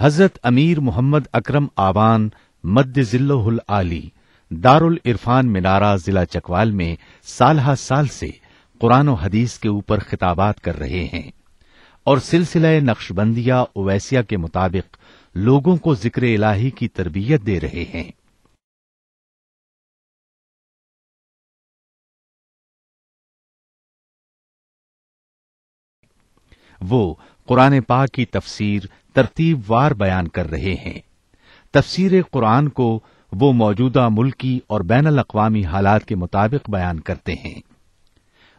حضرت امیر محمد اکرم آوان مد ذلہ العالی دارالعرفان منارہ ضلع چکوال میں سالہ سال سے قرآن و حدیث کے اوپر خطابات کر رہے ہیں اور سلسلہ نقشبندیہ اویسیہ کے مطابق لوگوں کو ذکر الہی کی تربیت دے رہے ہیں۔ وہ قرآن پاک کی تفسیر ترتیب وار بیان کر رہے ہیں۔ تفسیر قرآن کو وہ موجودہ ملکی اور بین الاقوامی حالات کے مطابق بیان کرتے ہیں۔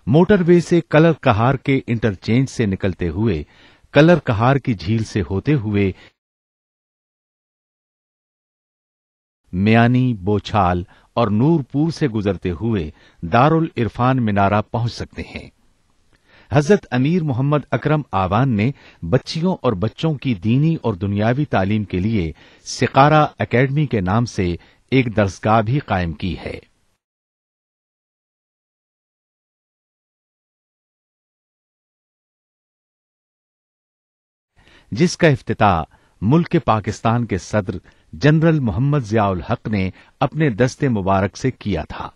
موٹر وے سے کلر کہار کے انٹرچینج سے نکلتے ہوئے کلر کہار کی جھیل سے ہوتے ہوئے میانی، بوچھال اور نورپور سے گزرتے ہوئے دارالعرفان منارہ پہنچ سکتے ہیں۔ حضرت امیر محمد اکرم آوان نے بچیوں اور بچوں کی دینی اور دنیاوی تعلیم کے لیے سقارہ اکیڈمی کے نام سے ایک درسگاہ بھی قائم کی ہے۔ جس کا افتتاح ملک پاکستان کے صدر جنرل محمد ضیاء الحق نے اپنے دست مبارک سے کیا تھا۔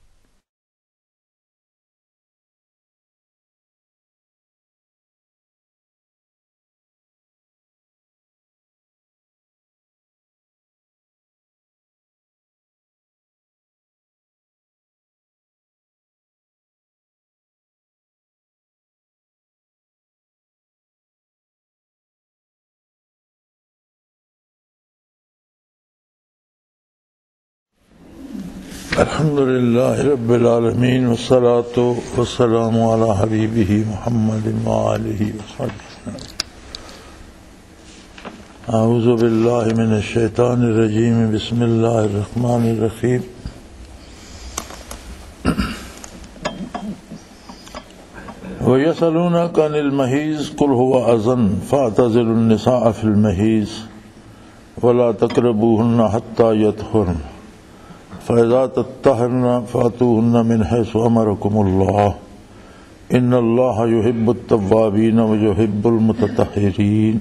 الحمد للہ رب العالمین والصلاة والسلام علی حبیبہ محمد وآلہ وصحبہ۔ اعوذ باللہ من الشیطان الرجیم، بسم اللہ الرحمن الرحیم۔ وَيَسْأَلُونَكَ عَنِ الْمَحِيضِ قُلْ هُوَ أَذًى فَاعْتَزِلُوا النِّسَاءَ فِي الْمَحِيضِ وَلَا تَقْرَبُوهُنَّ حَتَّى يَطْهُرْنَ فَإِذَا تَطَّهَّرْنَ فَأْتُوهُنَّ مِنْ حَيْثُ أَمَرَكُمُ اللَّهُ إِنَّ اللَّهَ يُحِبُّ التَّوَّابِينَ وَيُحِبُّ الْمُتَطَهِّرِينَ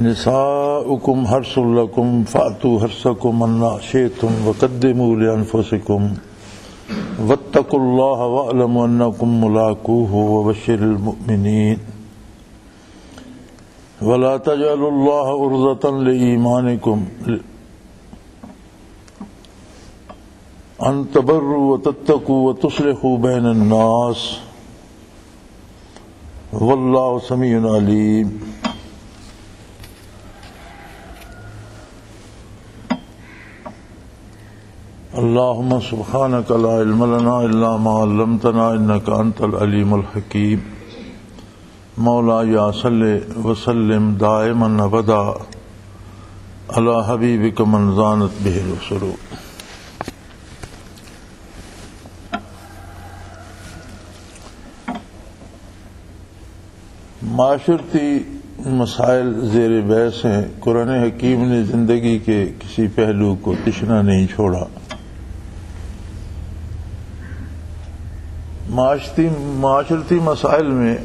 نِسَاؤُكُمْ حَرْثٌ لَكُمْ فَأْتُوا حَرْثَكُمْ أَنَّىٰ شِئْتُمْ وَقَدِّمُوا لِأَنفُسِكُمْ وَاتَّقُوا اللَّهَ وَاعْلَمُوا أَنَّكُمْ مُلَاقُوهُ وَبَشِّرِ الْمُؤْمِنِينَ وَلَا تَجْعَلُوا اللَّهَ عُرْضَةً لِإِيمَانِكُمْ ان تبروا وتتقوا وتصلحوا بین الناس واللہ سمیع علیم۔ اللہم سبحانک لا علم لنا الا ما علمتنا انک انت العلیم الحکیم۔ مولایا صلی وسلم دائما ابدا علی حبیبک من زانت بہ الرسل۔ معاشرتی مسائل زیر بحث ہیں۔ قرآن حکیم نے زندگی کے کسی پہلو کو تشنا نہیں چھوڑا۔ معاشرتی مسائل میں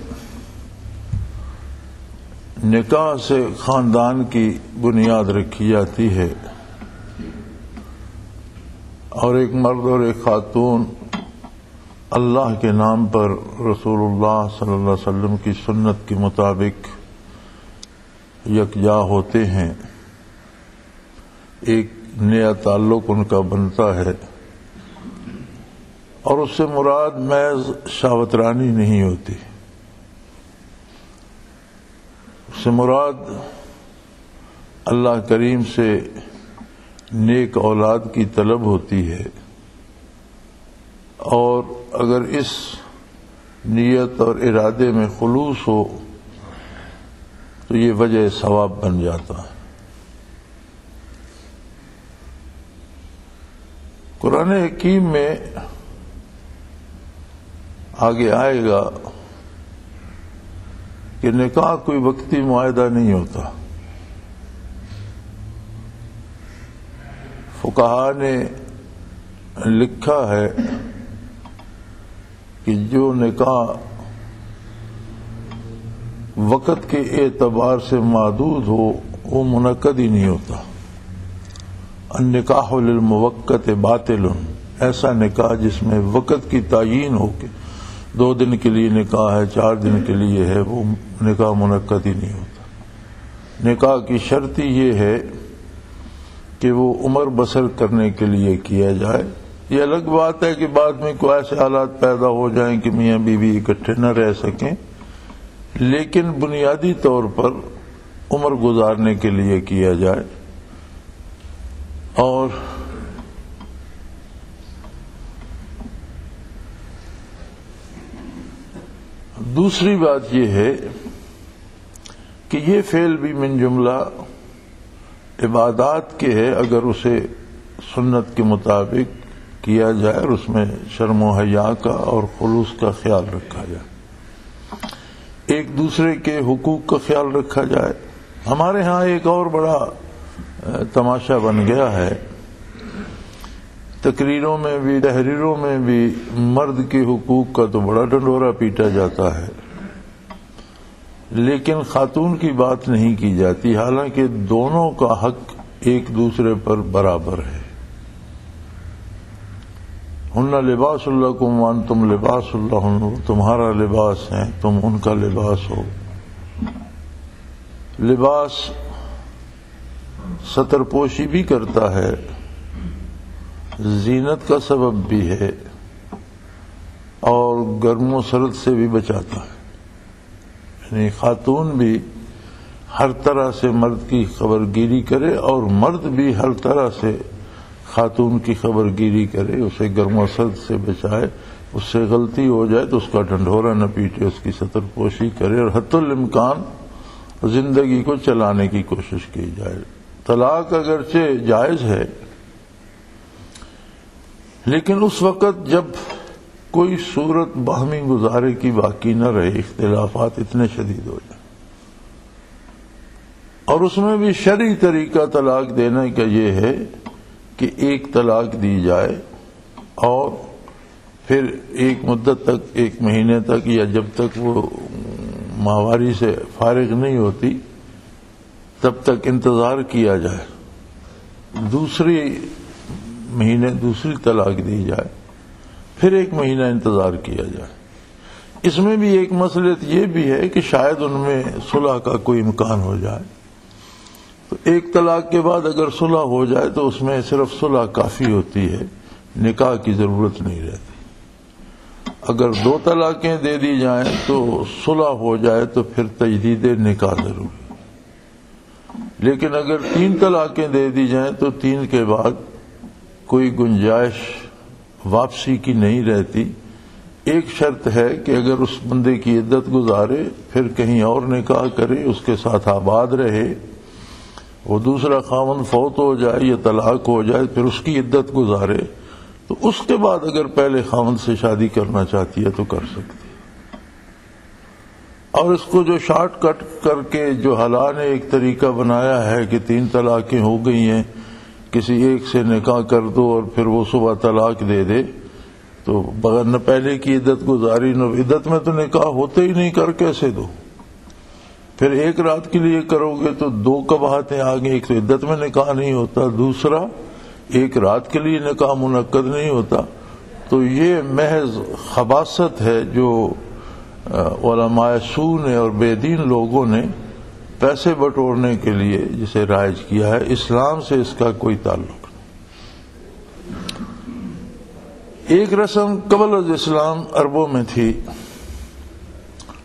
نکاح سے خاندان کی بنیاد رکھی جاتی ہے، اور ایک مرد اور ایک خاتون اللہ کے نام پر رسول اللہ صلی اللہ علیہ وسلم کی سنت کے مطابق یکجا ہوتے ہیں، ایک نیا تعلق ان کا بنتا ہے، اور اس سے مراد محض شہوت رانی نہیں ہوتی، اس سے مراد اللہ کریم سے نیک اولاد کی طلب ہوتی ہے، اور اگر اس نیت اور ارادے میں خلوص ہو تو یہ وجہ ثواب بن جاتا ہے۔ قرآن حکیم میں آگے آئے گا کہ نکاح کوئی وقتی معاہدہ نہیں ہوتا۔ فقہا نے لکھا ہے کہ جو نکاح وقت کے اعتبار سے محدود ہو وہ منعقد ہی نہیں ہوتا. النکاح للموقت باطل، ایسا نکاح جس میں وقت کی تعیین ہو کے 2 دن کے لیے نکاح ہے، 4 دن کے لیے ہے، وہ نکاح منعقد ہی نہیں ہوتا. نکاح کی شرط یہ ہے کہ وہ عمر بسر کرنے کے لیے کیا جائے. یہ الگ بات ہے کہ بعد میں کوئی ایسے حالات پیدا ہو جائیں کہ میاں بیوی اکٹھے نہ رہ سکیں، لیکن بنیادی طور پر عمر گزارنے کے لیے کیا جائے. اور دوسری بات یہ ہے کہ یہ فعل بھی من جملہ عبادات کے ہے اگر اسے سنت کے مطابق کیا جائے اور اس میں شرم و حیا کا اور خلوص کا خیال رکھا جائے، ایک دوسرے کے حقوق کا خیال رکھا جائے. ہمارے ہاں ایک اور بڑا تماشا بن گیا ہے، تقریروں میں بھی تحریروں میں بھی مرد کے حقوق کا تو بڑا ڈنڈورا پیٹا جاتا ہے، لیکن خاتون کی بات نہیں کی جاتی، حالانکہ دونوں کا حق ایک دوسرے پر برابر ہے. ہن لباس لکم وانتم لباس لہن، تمہارا لباس ہے، تم ان کا لباس ہو. لباس ستر پوشی بھی کرتا ہے، زینت کا سبب بھی ہے، اور گرم و سرد سے بھی بچاتا ہے. یعنی خاتون بھی ہر طرح سے مرد کی خبرگیری کرے اور مرد بھی ہر طرح سے خاتون کی خبرگیری کرے، اسے گرم و سرد سے بچائے، اس سے غلطی ہو جائے تو اس کا ڈھنڈورا نہ پیٹے، اس کی ستر پوشی کرے اور حتی الامکان زندگی کو چلانے کی کوشش کی جائے. طلاق اگرچہ جائز ہے، لیکن اس وقت جب کوئی صورت باہمی گزارے کی باقی نہ رہے، اختلافات اتنے شدید ہو جائیں. اور اس میں بھی شرعی طریقہ طلاق دینے کا یہ ہے کہ ایک طلاق دی جائے اور پھر ایک مدت تک، 1 مہینے تک یا جب تک وہ ماہواری سے فارغ نہیں ہوتی تب تک انتظار کیا جائے، دوسری طلاق دی جائے، پھر 1 مہینہ انتظار کیا جائے. اس میں بھی ایک مسئلہ یہ بھی ہے کہ شاید ان میں صلح کا کوئی امکان ہو جائے، تو 1 طلاق کے بعد اگر صلح ہو جائے تو اس میں صرف صلح کافی ہوتی ہے، نکاح کی ضرورت نہیں رہتی. اگر 2 طلاقیں دے دی جائیں تو صلح ہو جائے تو پھر تجدید نکاح ضروری. لیکن اگر 3 طلاقیں دے دی جائیں تو 3 کے بعد کوئی گنجائش واپسی کی نہیں رہتی. ایک شرط ہے کہ اگر اس بندے کی عدت گزارے، پھر کہیں اور نکاح کرے، اس کے ساتھ آباد رہے، وہ دوسرا خاوند فوت ہو جائے یا طلاق ہو جائے، پھر اس کی عدت گزارے، تو اس کے بعد اگر پہلے خاوند سے شادی کرنا چاہتی ہے تو کر سکتی ہے. اور اس کو جو شارٹ کٹ کر کے جو حلا نے ایک طریقہ بنایا ہے کہ 3 طلاقیں ہو گئی ہیں، کسی ایک سے نکاح کر دو اور پھر وہ صبح طلاق دے دے، تو بغیر نہ پہلے کی عدت گزاری، نہ عدت میں تو نکاح ہوتے ہی نہیں، کر کیسے دو؟ پھر 1 رات کے لیے کرو گے تو 2 قباحتیں آ گئی، ایک تو عدت میں نکاح نہیں ہوتا، دوسرا 1 رات کے لیے نکاح منعقد نہیں ہوتا. تو یہ محض خباثت ہے جو علماء سو نے اور بے دین لوگوں نے پیسے بٹورنے کے لیے جسے رائج کیا ہے. اسلام سے اس کا کوئی تعلق نہیں. ایک رسم قبل از اسلام عربوں میں تھی،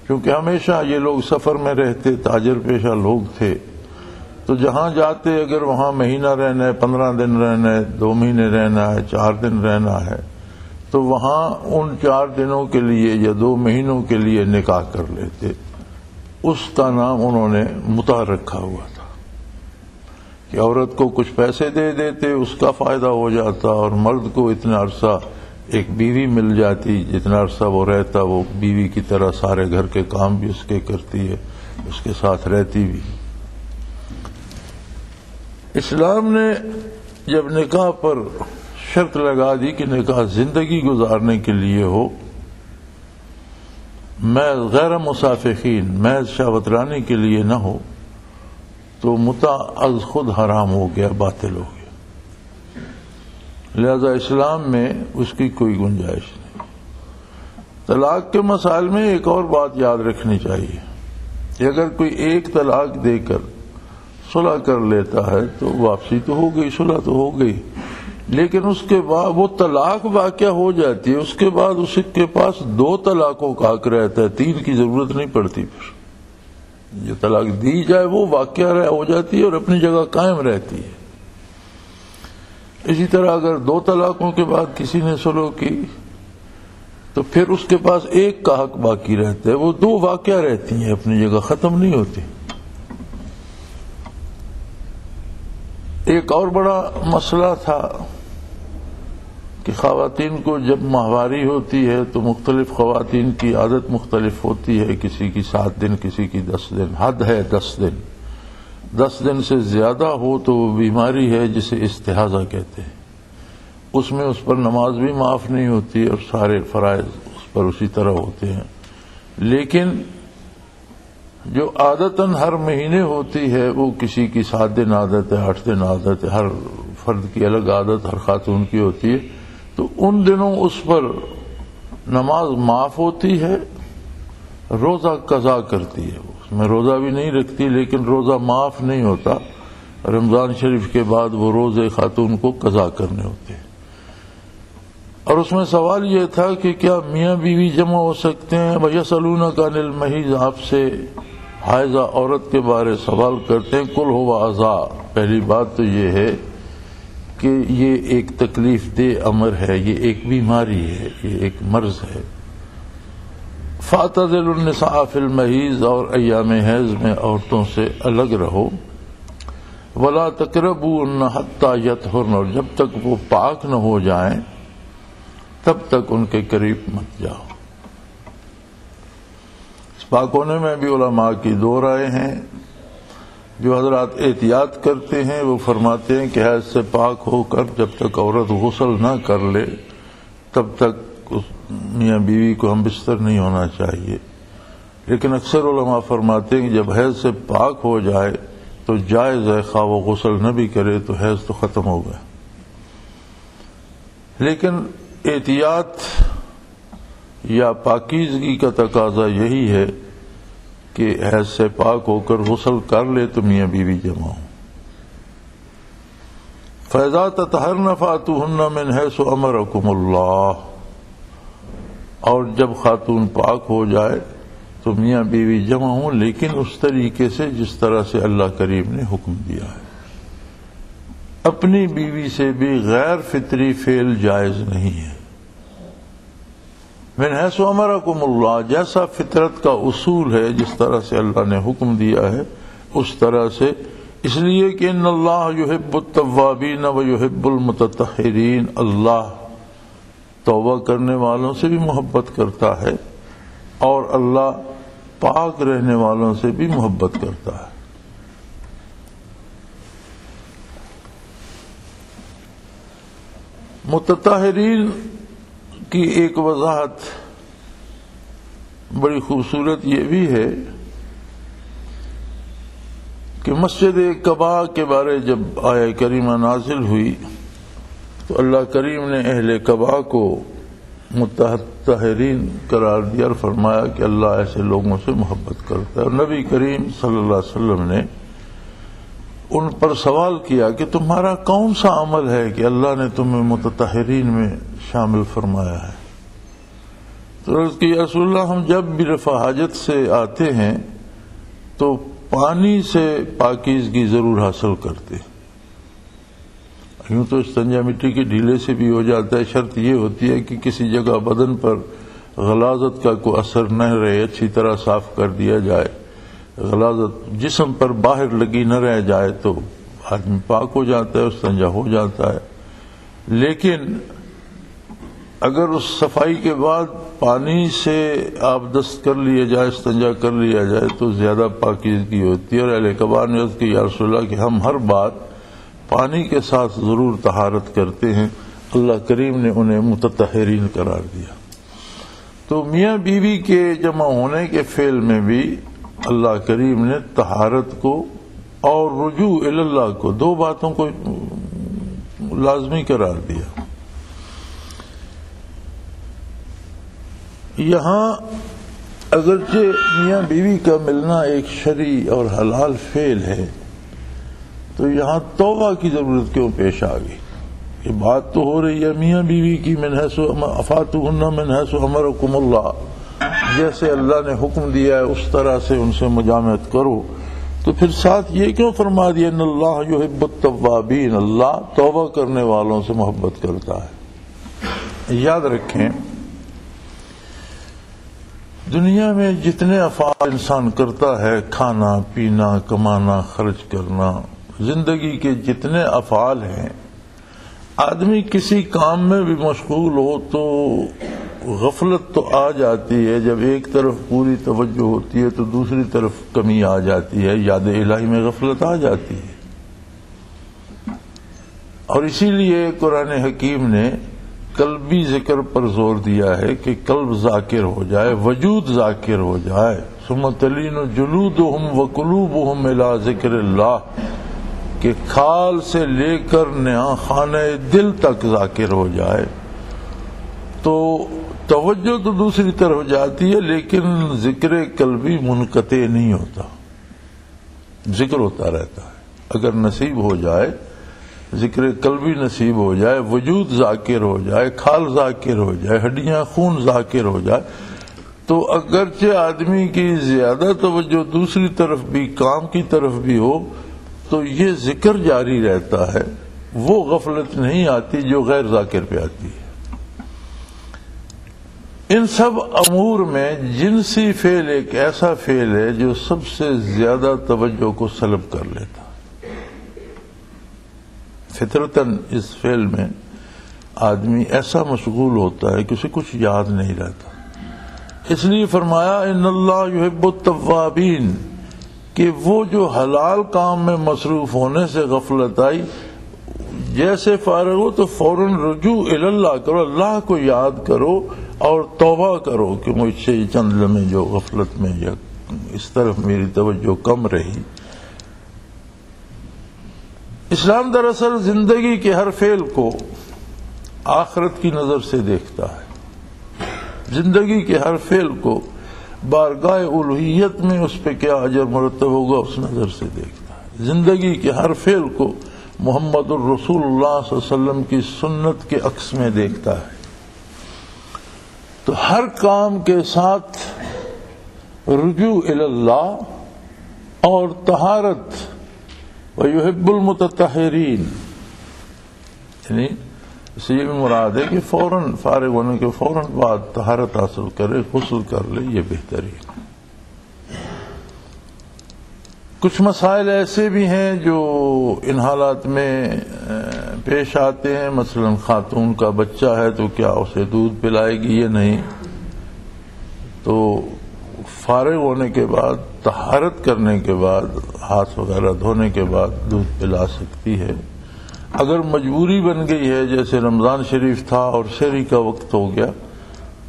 کیونکہ ہمیشہ یہ لوگ سفر میں رہتے، تاجر پیشہ لوگ تھے، تو جہاں جاتے اگر وہاں مہینہ رہنا ہے، 15 دن رہنا ہے، 2 مہینے رہنا ہے، 4 دن رہنا ہے، تو وہاں ان 4 دنوں کے لیے یا 2 مہینوں کے لیے نکاح کر لیتے. اس کا نام انہوں نے متع رکھا ہوا تھا کہ عورت کو کچھ پیسے دے دیتے، اس کا فائدہ ہو جاتا، اور مرد کو اتنا عرصہ ایک بیوی مل جاتی، جتنا عرصہ وہ رہتا وہ بیوی کی طرح سارے گھر کے کام بھی اس کے کرتی ہے، اس کے ساتھ رہتی بھی. اسلام نے جب نکاح پر شرط لگا دی کہ نکاح زندگی گزارنے کے لیے ہو، محض غیر مصافحین، محض شہوت رانی کے لیے نہ ہو، تو متع از خود حرام ہو گیا، باطل ہو گیا، لہذا اسلام میں اس کی کوئی گنجائش نہیں۔ طلاق کے مسائل میں ایک اور بات یاد رکھنی چاہیے کہ اگر کوئی ایک طلاق دے کر صلح کر لیتا ہے تو واپسی تو ہو گئی، صلح تو ہو گئی، لیکن اس کے بعد وہ طلاق واقع ہو جاتی ہے، اس کے بعد اس کے پاس 2 طلاقوں کا حق رہتا ہے، 3 کی ضرورت نہیں پڑتی۔ پھر جو طلاق دی جائے وہ واقع ہو جاتی ہے اور اپنی جگہ قائم رہتی ہے۔ اسی طرح اگر 2 طلاقوں کے بعد کسی نے صلح کی تو پھر اس کے پاس ایک کا حق باقی رہتا ہے، وہ 2 واقع رہتی ہیں، اپنی جگہ ختم نہیں ہوتی۔ ایک اور بڑا مسئلہ تھا کہ خواتین کو جب ماہواری ہوتی ہے تو مختلف خواتین کی عادت مختلف ہوتی ہے، کسی کی 7 دن، کسی کی 10 دن، حد ہے 10 دن۔ 10 دن سے زیادہ ہو تو وہ بیماری ہے جسے استحاضہ کہتے ہیں، اس میں اس پر نماز بھی معاف نہیں ہوتی اور سارے فرائض اس پر اسی طرح ہوتے ہیں۔ لیکن جو عادتاً ہر مہینے ہوتی ہے وہ کسی کی 7 دن عادت ہے، 8 دن عادت ہے، ہر فرد کی الگ عادت ہر خاتون کی ہوتی ہے، تو ان دنوں اس پر نماز معاف ہوتی ہے، روزہ قضا کرتی ہے، اس میں روزہ بھی نہیں رکھتی لیکن روزہ معاف نہیں ہوتا۔ رمضان شریف کے بعد وہ روزے خاتون کو قضا کرنے ہوتے ہیں۔ اور اس میں سوال یہ تھا کہ کیا میاں بیوی جمع ہو سکتے ہیں؟ وَيَسْأَلُونَكَ عَنِ الْمَحِيضِ، آپ سے حائضہ عورت کے بارے سوال کرتے ہیں، قُلْ هُوَ أَذًى۔ پہلی بات تو یہ ہے کہ یہ ایک تکلیف دہ امر ہے، یہ ایک بیماری ہے، یہ ایک مرض ہے۔ فَاعْتَزِلُوا النِّسَاءَ فِي الْمَحِيضِ، اور ایام حیض میں عورتوں سے الگ رہو۔ وَلَا تَقْرَبُوهُنَّ حَتَّى يَطْهُرْنَ، اور جب تک وہ پاک نہ ہو جائیں تب تک ان کے قریب مت جاؤ۔ اس پاک ہونے میں بھی علماء کی 2 رائے ہیں۔ جو حضرات احتیاط کرتے ہیں وہ فرماتے ہیں کہ حیض سے پاک ہو کر جب تک عورت غسل نہ کر لے تب تک میاں بیوی کو ہم بستر نہیں ہونا چاہیے، لیکن اکثر علماء فرماتے ہیں کہ جب حیض سے پاک ہو جائے تو جائز ہے، خواہ وہ غسل نہ بھی کرے تو حیض تو ختم ہو گیا۔ لیکن احتیاط یا پاکیزگی کا تقاضا یہی ہے کہ حیض سے پاک ہو کر غسل کر لے تو میاں بیوی جمع ہوں۔ فَإِذَا تَطَهَّرْنَ فَأْتُوهُنَّ مِنْ حَيْثُ أَمَرَكُمُ اللَّهُ، اور جب خاتون پاک ہو جائے تو میاں بیوی جمع ہوں، لیکن اس طریقے سے جس طرح سے اللہ کریم نے حکم دیا ہے۔ اپنی بیوی سے بھی غیر فطری فعل جائز نہیں ہے۔ من حیث امرکم اللہ، جیسا فطرت کا اصول ہے، جس طرح سے اللہ نے حکم دیا ہے اس طرح سے، اس لیے کہ ان اللہ یحب التوابین ویحب المتطہرین، اللہ توبہ کرنے والوں سے بھی محبت کرتا ہے اور اللہ پاک رہنے والوں سے بھی محبت کرتا ہے۔ متطہرین کی ایک وضاحت بڑی خوبصورت یہ بھی ہے کہ مسجد قباء کے بارے جب آیہ کریمہ نازل ہوئی تو اللہ کریم نے اہل قباء کو متطہرین قرار دیا اور فرمایا کہ اللہ ایسے لوگوں سے محبت کرتا ہے، اور نبی کریم صلی اللہ علیہ وسلم نے ان پر سوال کیا کہ تمہارا کون سا عمل ہے کہ اللہ نے تمہیں متطہرین میں شامل فرمایا ہے؟ تو عرض کی یا رسول اللہ، ہم جب بھی رفع حاجت سے آتے ہیں تو پانی سے پاکیزگی ضرور حاصل کرتے ہیں۔ یوں تو استنجا مٹی کے ڈھیلے سے بھی ہو جاتا ہے، شرط یہ ہوتی ہے کہ کسی جگہ بدن پر غلاظت کا کوئی اثر نہ رہے، اچھی طرح صاف کر دیا جائے، غلاظت جسم پر باہر لگی نہ رہ جائے تو آدمی پاک ہو جاتا ہے، استنجا ہو جاتا ہے۔ لیکن اگر اس صفائی کے بعد پانی سے آب دست کر لیا جائے، استنجا کر لیا جائے تو زیادہ پاکیزگی ہوتی ہے۔ اور اہل قباء نے عرض کی یا رسول اللہ کہ ہم ہر بار پانی کے ساتھ ضرور طہارت کرتے ہیں، اللہ کریم نے انہیں متطہرین قرار دیا۔ تو میاں بیوی کے جمع ہونے کے فعل میں بھی اللہ کریم نے طہارت کو اور رجوع الی اللہ کو، دو باتوں کو لازمی قرار دیا۔ یہاں اگرچہ میاں بیوی کا ملنا ایک شرعی اور حلال فعل ہے، تو یہاں توبہ کی ضرورت کیوں پیش آ گئی؟ یہ بات تو ہو رہی ہے میاں بیوی کی، من حیث افاتوہن من حیث امرکم اللہ، جیسے اللہ نے حکم دیا ہے اس طرح سے ان سے مجامعت کرو، تو پھر ساتھ یہ کیوں فرما دیا ان اللہ یحب التوابین، اللہ توبہ کرنے والوں سے محبت کرتا ہے۔ یاد رکھیں دنیا میں جتنے افعال انسان کرتا ہے، کھانا پینا، کمانا، خرچ کرنا، زندگی کے جتنے افعال ہیں، آدمی کسی کام میں بھی مشغول ہو تو غفلت تو آ جاتی ہے، جب ایک طرف پوری توجہ ہوتی ہے تو دوسری طرف کمی آ جاتی ہے، یاد الہی میں غفلت آ جاتی ہے۔ اور اسی لیے قرآن حکیم نے قلبی ذکر پر زور دیا ہے کہ قلب ذاکر ہو جائے، وجود ذاکر ہو جائے، ثم تلین جلودہم وقلوبہم الی ذکر اللہ، کہ کھال سے لے کر نہاں خانہ دل تک ذاکر ہو جائے، تو توجہ تو دوسری طرف جاتی ہے لیکن ذکر قلبی منقطع نہیں ہوتا، ذکر ہوتا رہتا ہے۔ اگر نصیب ہو جائے، ذکر قلبی نصیب ہو جائے، وجود ذاکر ہو جائے، کھال ذاکر ہو جائے، ہڈیاں خون ذاکر ہو جائے، تو اگرچہ آدمی کی زیادہ توجہ دوسری طرف بھی، کام کی طرف بھی ہو، تو یہ ذکر جاری رہتا ہے، وہ غفلت نہیں آتی جو غیر ذاکر پہ آتی ہے۔ ان سب امور میں جنسی فعل ایک ایسا فعل ہے جو سب سے زیادہ توجہ کو سلب کر لیتا، فطرتاً اس فعل میں آدمی ایسا مشغول ہوتا ہے کہ اسے کچھ یاد نہیں رہتا۔ اس لیے فرمایا ان اللہ یحب التوابین، کہ وہ جو حلال کام میں مصروف ہونے سے غفلت آئی، جیسے فارغ ہو تو فوراً رجوع الی اللہ کرو، اللہ کو یاد کرو اور توبہ کرو کہ مجھ سے یہ چند لمحے جو غفلت میں یا اس طرف میری توجہ کم رہی۔ اسلام دراصل زندگی کے ہر فعل کو آخرت کی نظر سے دیکھتا ہے، زندگی کے ہر فعل کو بارگاہ الوہیت میں اس پہ کیا اجر مرتب ہوگا اس نظر سے دیکھتا ہے، زندگی کے ہر فعل کو محمد الرسول اللہ صلی اللہ علیہ وسلم کی سنت کے عکس میں دیکھتا ہے۔ تو ہر کام کے ساتھ رجوع الی اللہ اور طہارت، وَيُحِبُّ الْمُتَطَّهِرِينَ، یعنی اس سے یہ بھی مراد ہے کہ فوراً فارغ ہونے کے فوراً بعد طہارت حاصل کرے، غسل کر لے، یہ بہترین۔ کچھ مسائل ایسے بھی ہیں جو ان حالات میں پیش آتے ہیں، مثلا خاتون کا بچہ ہے تو کیا اسے دودھ پلائے گی یا نہیں، تو فارغ ہونے کے بعد، طہارت کرنے کے بعد، ہاتھ وغیرہ دھونے کے بعد دودھ پلا سکتی ہے۔ اگر مجبوری بن گئی ہے، جیسے رمضان شریف تھا اور سحری کا وقت ہو گیا،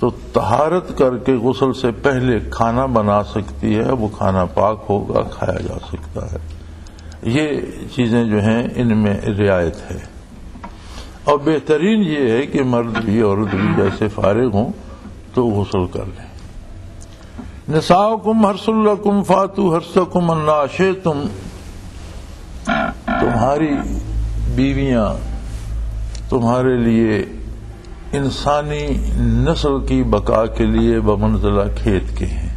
تو طہارت کر کے غسل سے پہلے کھانا بنا سکتی ہے، وہ کھانا پاک ہوگا، کھایا جا سکتا ہے۔ یہ چیزیں جو ہیں ان میں رعایت ہے، اور بہترین یہ ہے کہ مرد بھی عورت بھی جیسے فارغ ہوں تو غسل کر لیں۔ نساؤکم حرث لکم فاتوا حرثکم انا شئتم، تمہاری بیویاں تمہارے لیے انسانی نسل کی بقا کے لیے بمنزلہ کھیت کے ہیں۔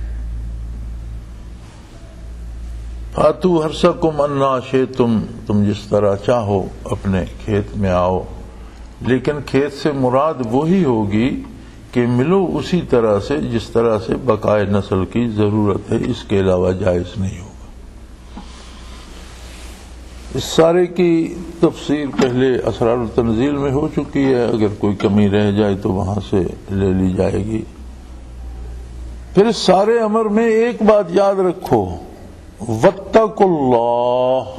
فاتوا حرثکم انا شئتم، تم جس طرح چاہو اپنے کھیت میں آؤ، لیکن کھیت سے مراد وہی ہوگی کہ ملو اسی طرح سے جس طرح سے بقائے نسل کی ضرورت ہے، اس کے علاوہ جائز نہیں ہوگا۔ اس سارے کی تفسیر پہلے اسرار التنزیل میں ہو چکی ہے، اگر کوئی کمی رہ جائے تو وہاں سے لے لی جائے گی۔ پھر اس سارے امر میں ایک بات یاد رکھو، واتقوا اللہ،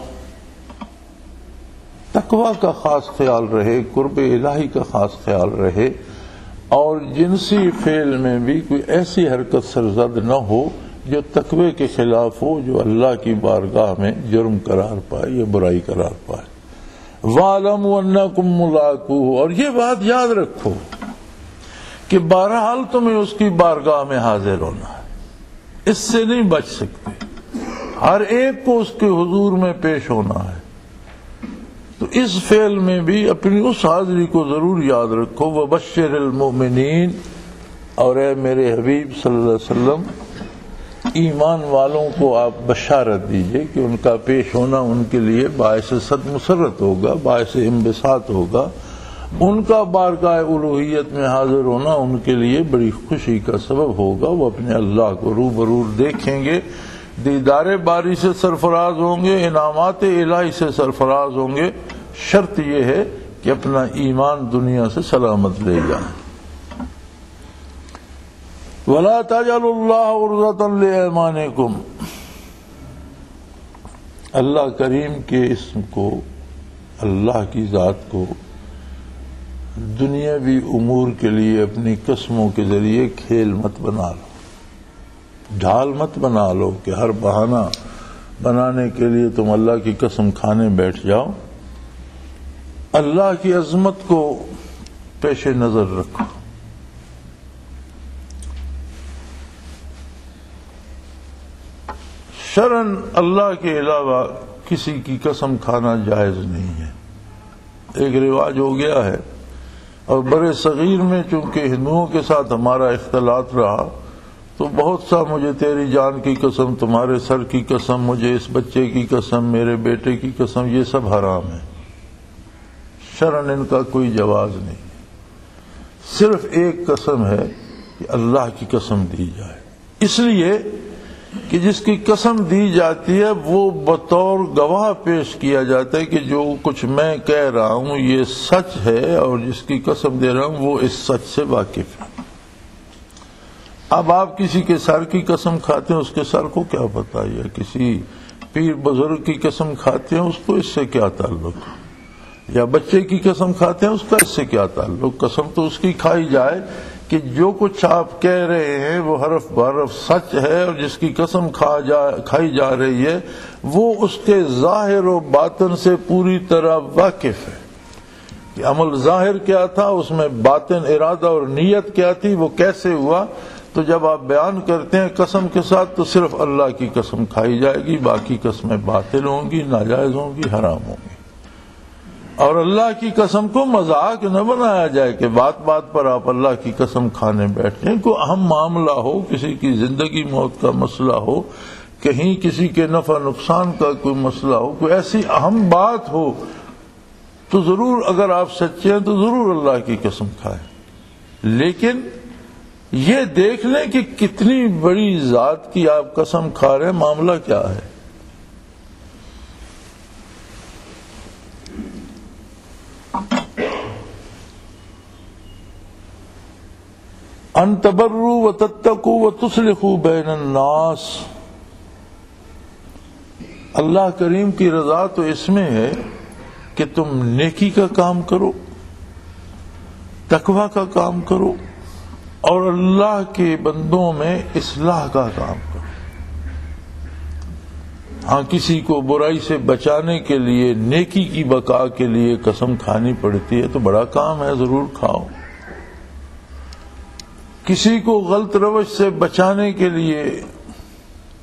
تقوی کا خاص خیال رہے، قرب الہی کا خاص خیال رہے، اور جنسی فعل میں بھی کوئی ایسی حرکت سرزد نہ ہو جو تقوی کے خلاف ہو، جو اللہ کی بارگاہ میں جرم قرار پائے یا برائی قرار پائے۔ وَاعْلَمُوا أَنَّكُمْ مُلَاقُوهُ، اور یہ بات یاد رکھو کہ بہرحال تمہیں اس کی بارگاہ میں حاضر ہونا ہے، اس سے نہیں بچ سکتے، ہر ایک کو اس کے حضور میں پیش ہونا ہے۔ تو اس فعل میں بھی اپنی اس حاضری کو ضرور یاد رکھو۔ وَبَشِّرِ الْمُؤْمِنِينَ، اور اے میرے حبیب صلی اللہ علیہ وسلم ایمان والوں کو آپ بشارت دیجئے کہ ان کا پیش ہونا ان کے لیے باعث صد مسرت ہوگا، باعث انبساط ہوگا، ان کا بارگاہ الوہیت میں حاضر ہونا ان کے لیے بڑی خوشی کا سبب ہوگا۔ وہ اپنے اللہ کو روبرو دیکھیں گے، دیدار باری سے سرفراز ہوں گے، انعامات الہی سے سرفراز ہوں گے۔ شرط یہ ہے کہ اپنا ایمان دنیا سے سلامت لے جائیں۔ وَلَا تَجْعَلُوا اللَّهَ عُرْضَةً لِأَيْمَانِكُمْ، اللہ کریم کے اسم کو، اللہ کی ذات کو دنیاوی امور کے لیے اپنی قسموں کے ذریعے کھیل مت بنا لو، ڈھال مت بنا لو کہ ہر بہانہ بنانے کے لیے تم اللہ کی قسم کھانے بیٹھ جاؤ۔ اللہ کی عظمت کو پیش نظر رکھو۔ شرعاً اللہ کے علاوہ کسی کی قسم کھانا جائز نہیں ہے، ایک رواج ہو گیا ہے، اور برے صغیر میں چونکہ ہندوؤں کے ساتھ ہمارا اختلاط رہا تو بہت سا مجھے تیری جان کی قسم، تمہارے سر کی قسم، مجھے اس بچے کی قسم، میرے بیٹے کی قسم، یہ سب حرام ہے، شرعاً ان کا کوئی جواز نہیں۔ صرف ایک قسم ہے کہ اللہ کی قسم دی جائے، اس لیے کہ جس کی قسم دی جاتی ہے وہ بطور گواہ پیش کیا جاتا ہے کہ جو کچھ میں کہہ رہا ہوں یہ سچ ہے، اور جس کی قسم دے رہا ہوں وہ اس سچ سے واقف ہے۔ اب آپ کسی کے سر کی قسم کھاتے ہیں، اس کے سر کو کیا پتا، یا کسی پیر بزرگ کی قسم کھاتے ہیں، اس کو اس سے کیا تعلق، یا بچے کی قسم کھاتے ہیں، اس کا اس سے کیا تعلق۔ قسم تو اس کی کھائی جائے کہ جو کچھ آپ کہہ رہے ہیں وہ حرف بحرف سچ ہے، اور جس کی قسم کھائی جا رہی ہے وہ اس کے ظاہر و باطن سے پوری طرح واقف ہے کہ عمل ظاہر کیا تھا، اس میں باطن ارادہ اور نیت کیا تھی، وہ کیسے ہوا۔ تو جب آپ بیان کرتے ہیں قسم کے ساتھ تو صرف اللہ کی قسم کھائی جائے گی، باقی قسمیں باطل ہوں گی، ناجائز ہوں گی، حرام ہوں گی۔ اور اللہ کی قسم کو مذاق نہ بنایا جائے کہ بات بات پر آپ اللہ کی قسم کھانے بیٹھ جائیں۔ کوئی اہم معاملہ ہو، کسی کی زندگی موت کا مسئلہ ہو، کہیں کسی کے نفع نقصان کا کوئی مسئلہ ہو، کوئی ایسی اہم بات ہو تو ضرور، اگر آپ سچے ہیں تو ضرور اللہ کی قسم کھائیں، لیکن یہ دیکھ لیں کہ کتنی بڑی ذات کی آپ قسم کھا رہے ہیں، معاملہ کیا ہے۔ ان تبروا وتتقوا وتصلحوا بین الناس، اللہ کریم کی رضا تو اس میں ہے کہ تم نیکی کا کام کرو، تقوی کا کام کرو، اور اللہ کے بندوں میں اصلاح کا کام کرو۔ ہاں کسی کو برائی سے بچانے کے لیے، نیکی کی بقا کے لیے قسم کھانی پڑتی ہے تو بڑا کام ہے، ضرور کھاؤ۔ کسی کو غلط روش سے بچانے کے لیے،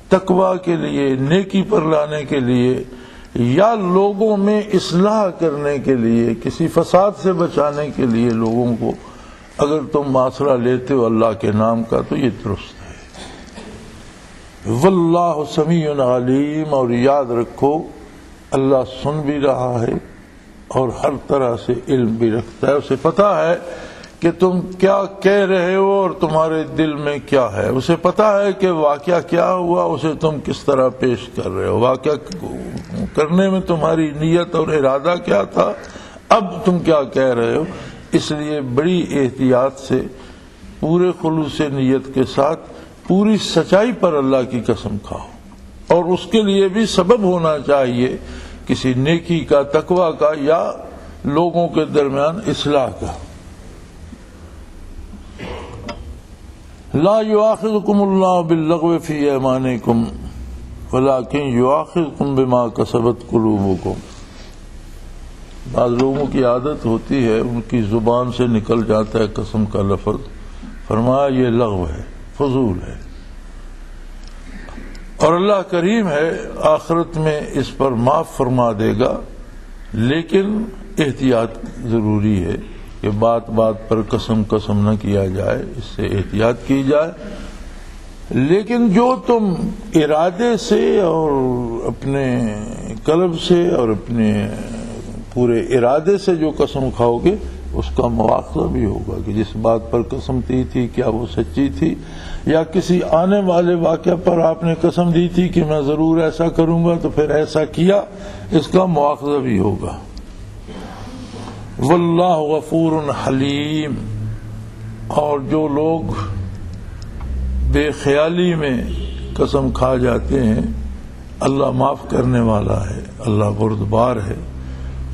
تقوی کے لیے، نیکی پر لانے کے لیے، یا لوگوں میں اصلاح کرنے کے لیے، کسی فساد سے بچانے کے لیے لوگوں کو اگر تم آسرا لیتے ہو اللہ کے نام کا تو یہ درست ہے۔ واللہ سمیع علیم، اور یاد رکھو اللہ سن بھی رہا ہے اور ہر طرح سے علم بھی رکھتا ہے، اسے پتہ ہے کہ تم کیا کہہ رہے ہو اور تمہارے دل میں کیا ہے، اسے پتہ ہے کہ واقعہ کیا ہوا، اسے تم کس طرح پیش کر رہے ہو، واقعہ کرنے میں تمہاری نیت اور ارادہ کیا تھا، اب تم کیا کہہ رہے ہو۔ اس لیے بڑی احتیاط سے، پورے خلوص نیت کے ساتھ، پوری سچائی پر اللہ کی قسم کھاؤ، اور اس کے لیے بھی سبب ہونا چاہیے کسی نیکی کا، تقوی کا، یا لوگوں کے درمیان اصلاح کا۔ لا یؤاخذکم اللہ باللغو فی ایمانکم ولکن یؤاخذکم بما کسبت قلوبکم۔ بعض لوگوں کی عادت ہوتی ہے، ان کی زبان سے نکل جاتا ہے قسم کا لفظ، فرمایا یہ لغو ہے، فضول ہے، اور اللہ کریم ہے، آخرت میں اس پر معاف فرما دے گا، لیکن احتیاط ضروری ہے کہ بات بات پر قسم نہ کیا جائے، اس سے احتیاط کی جائے۔ لیکن جو تم ارادے سے اور اپنے قلب سے اور اپنے پورے ارادے سے جو قسم کھاؤ گے اس کا مواخذہ بھی ہوگا کہ جس بات پر قسم دی تھی کیا وہ سچی تھی، یا کسی آنے والے واقعہ پر آپ نے قسم دی تھی کہ میں ضرور ایسا کروں گا تو پھر ایسا کیا، اس کا مواخذہ بھی ہوگا۔ واللہ غفور حلیم، اور جو لوگ بے خیالی میں قسم کھا جاتے ہیں، اللہ معاف کرنے والا ہے، اللہ بردبار ہے،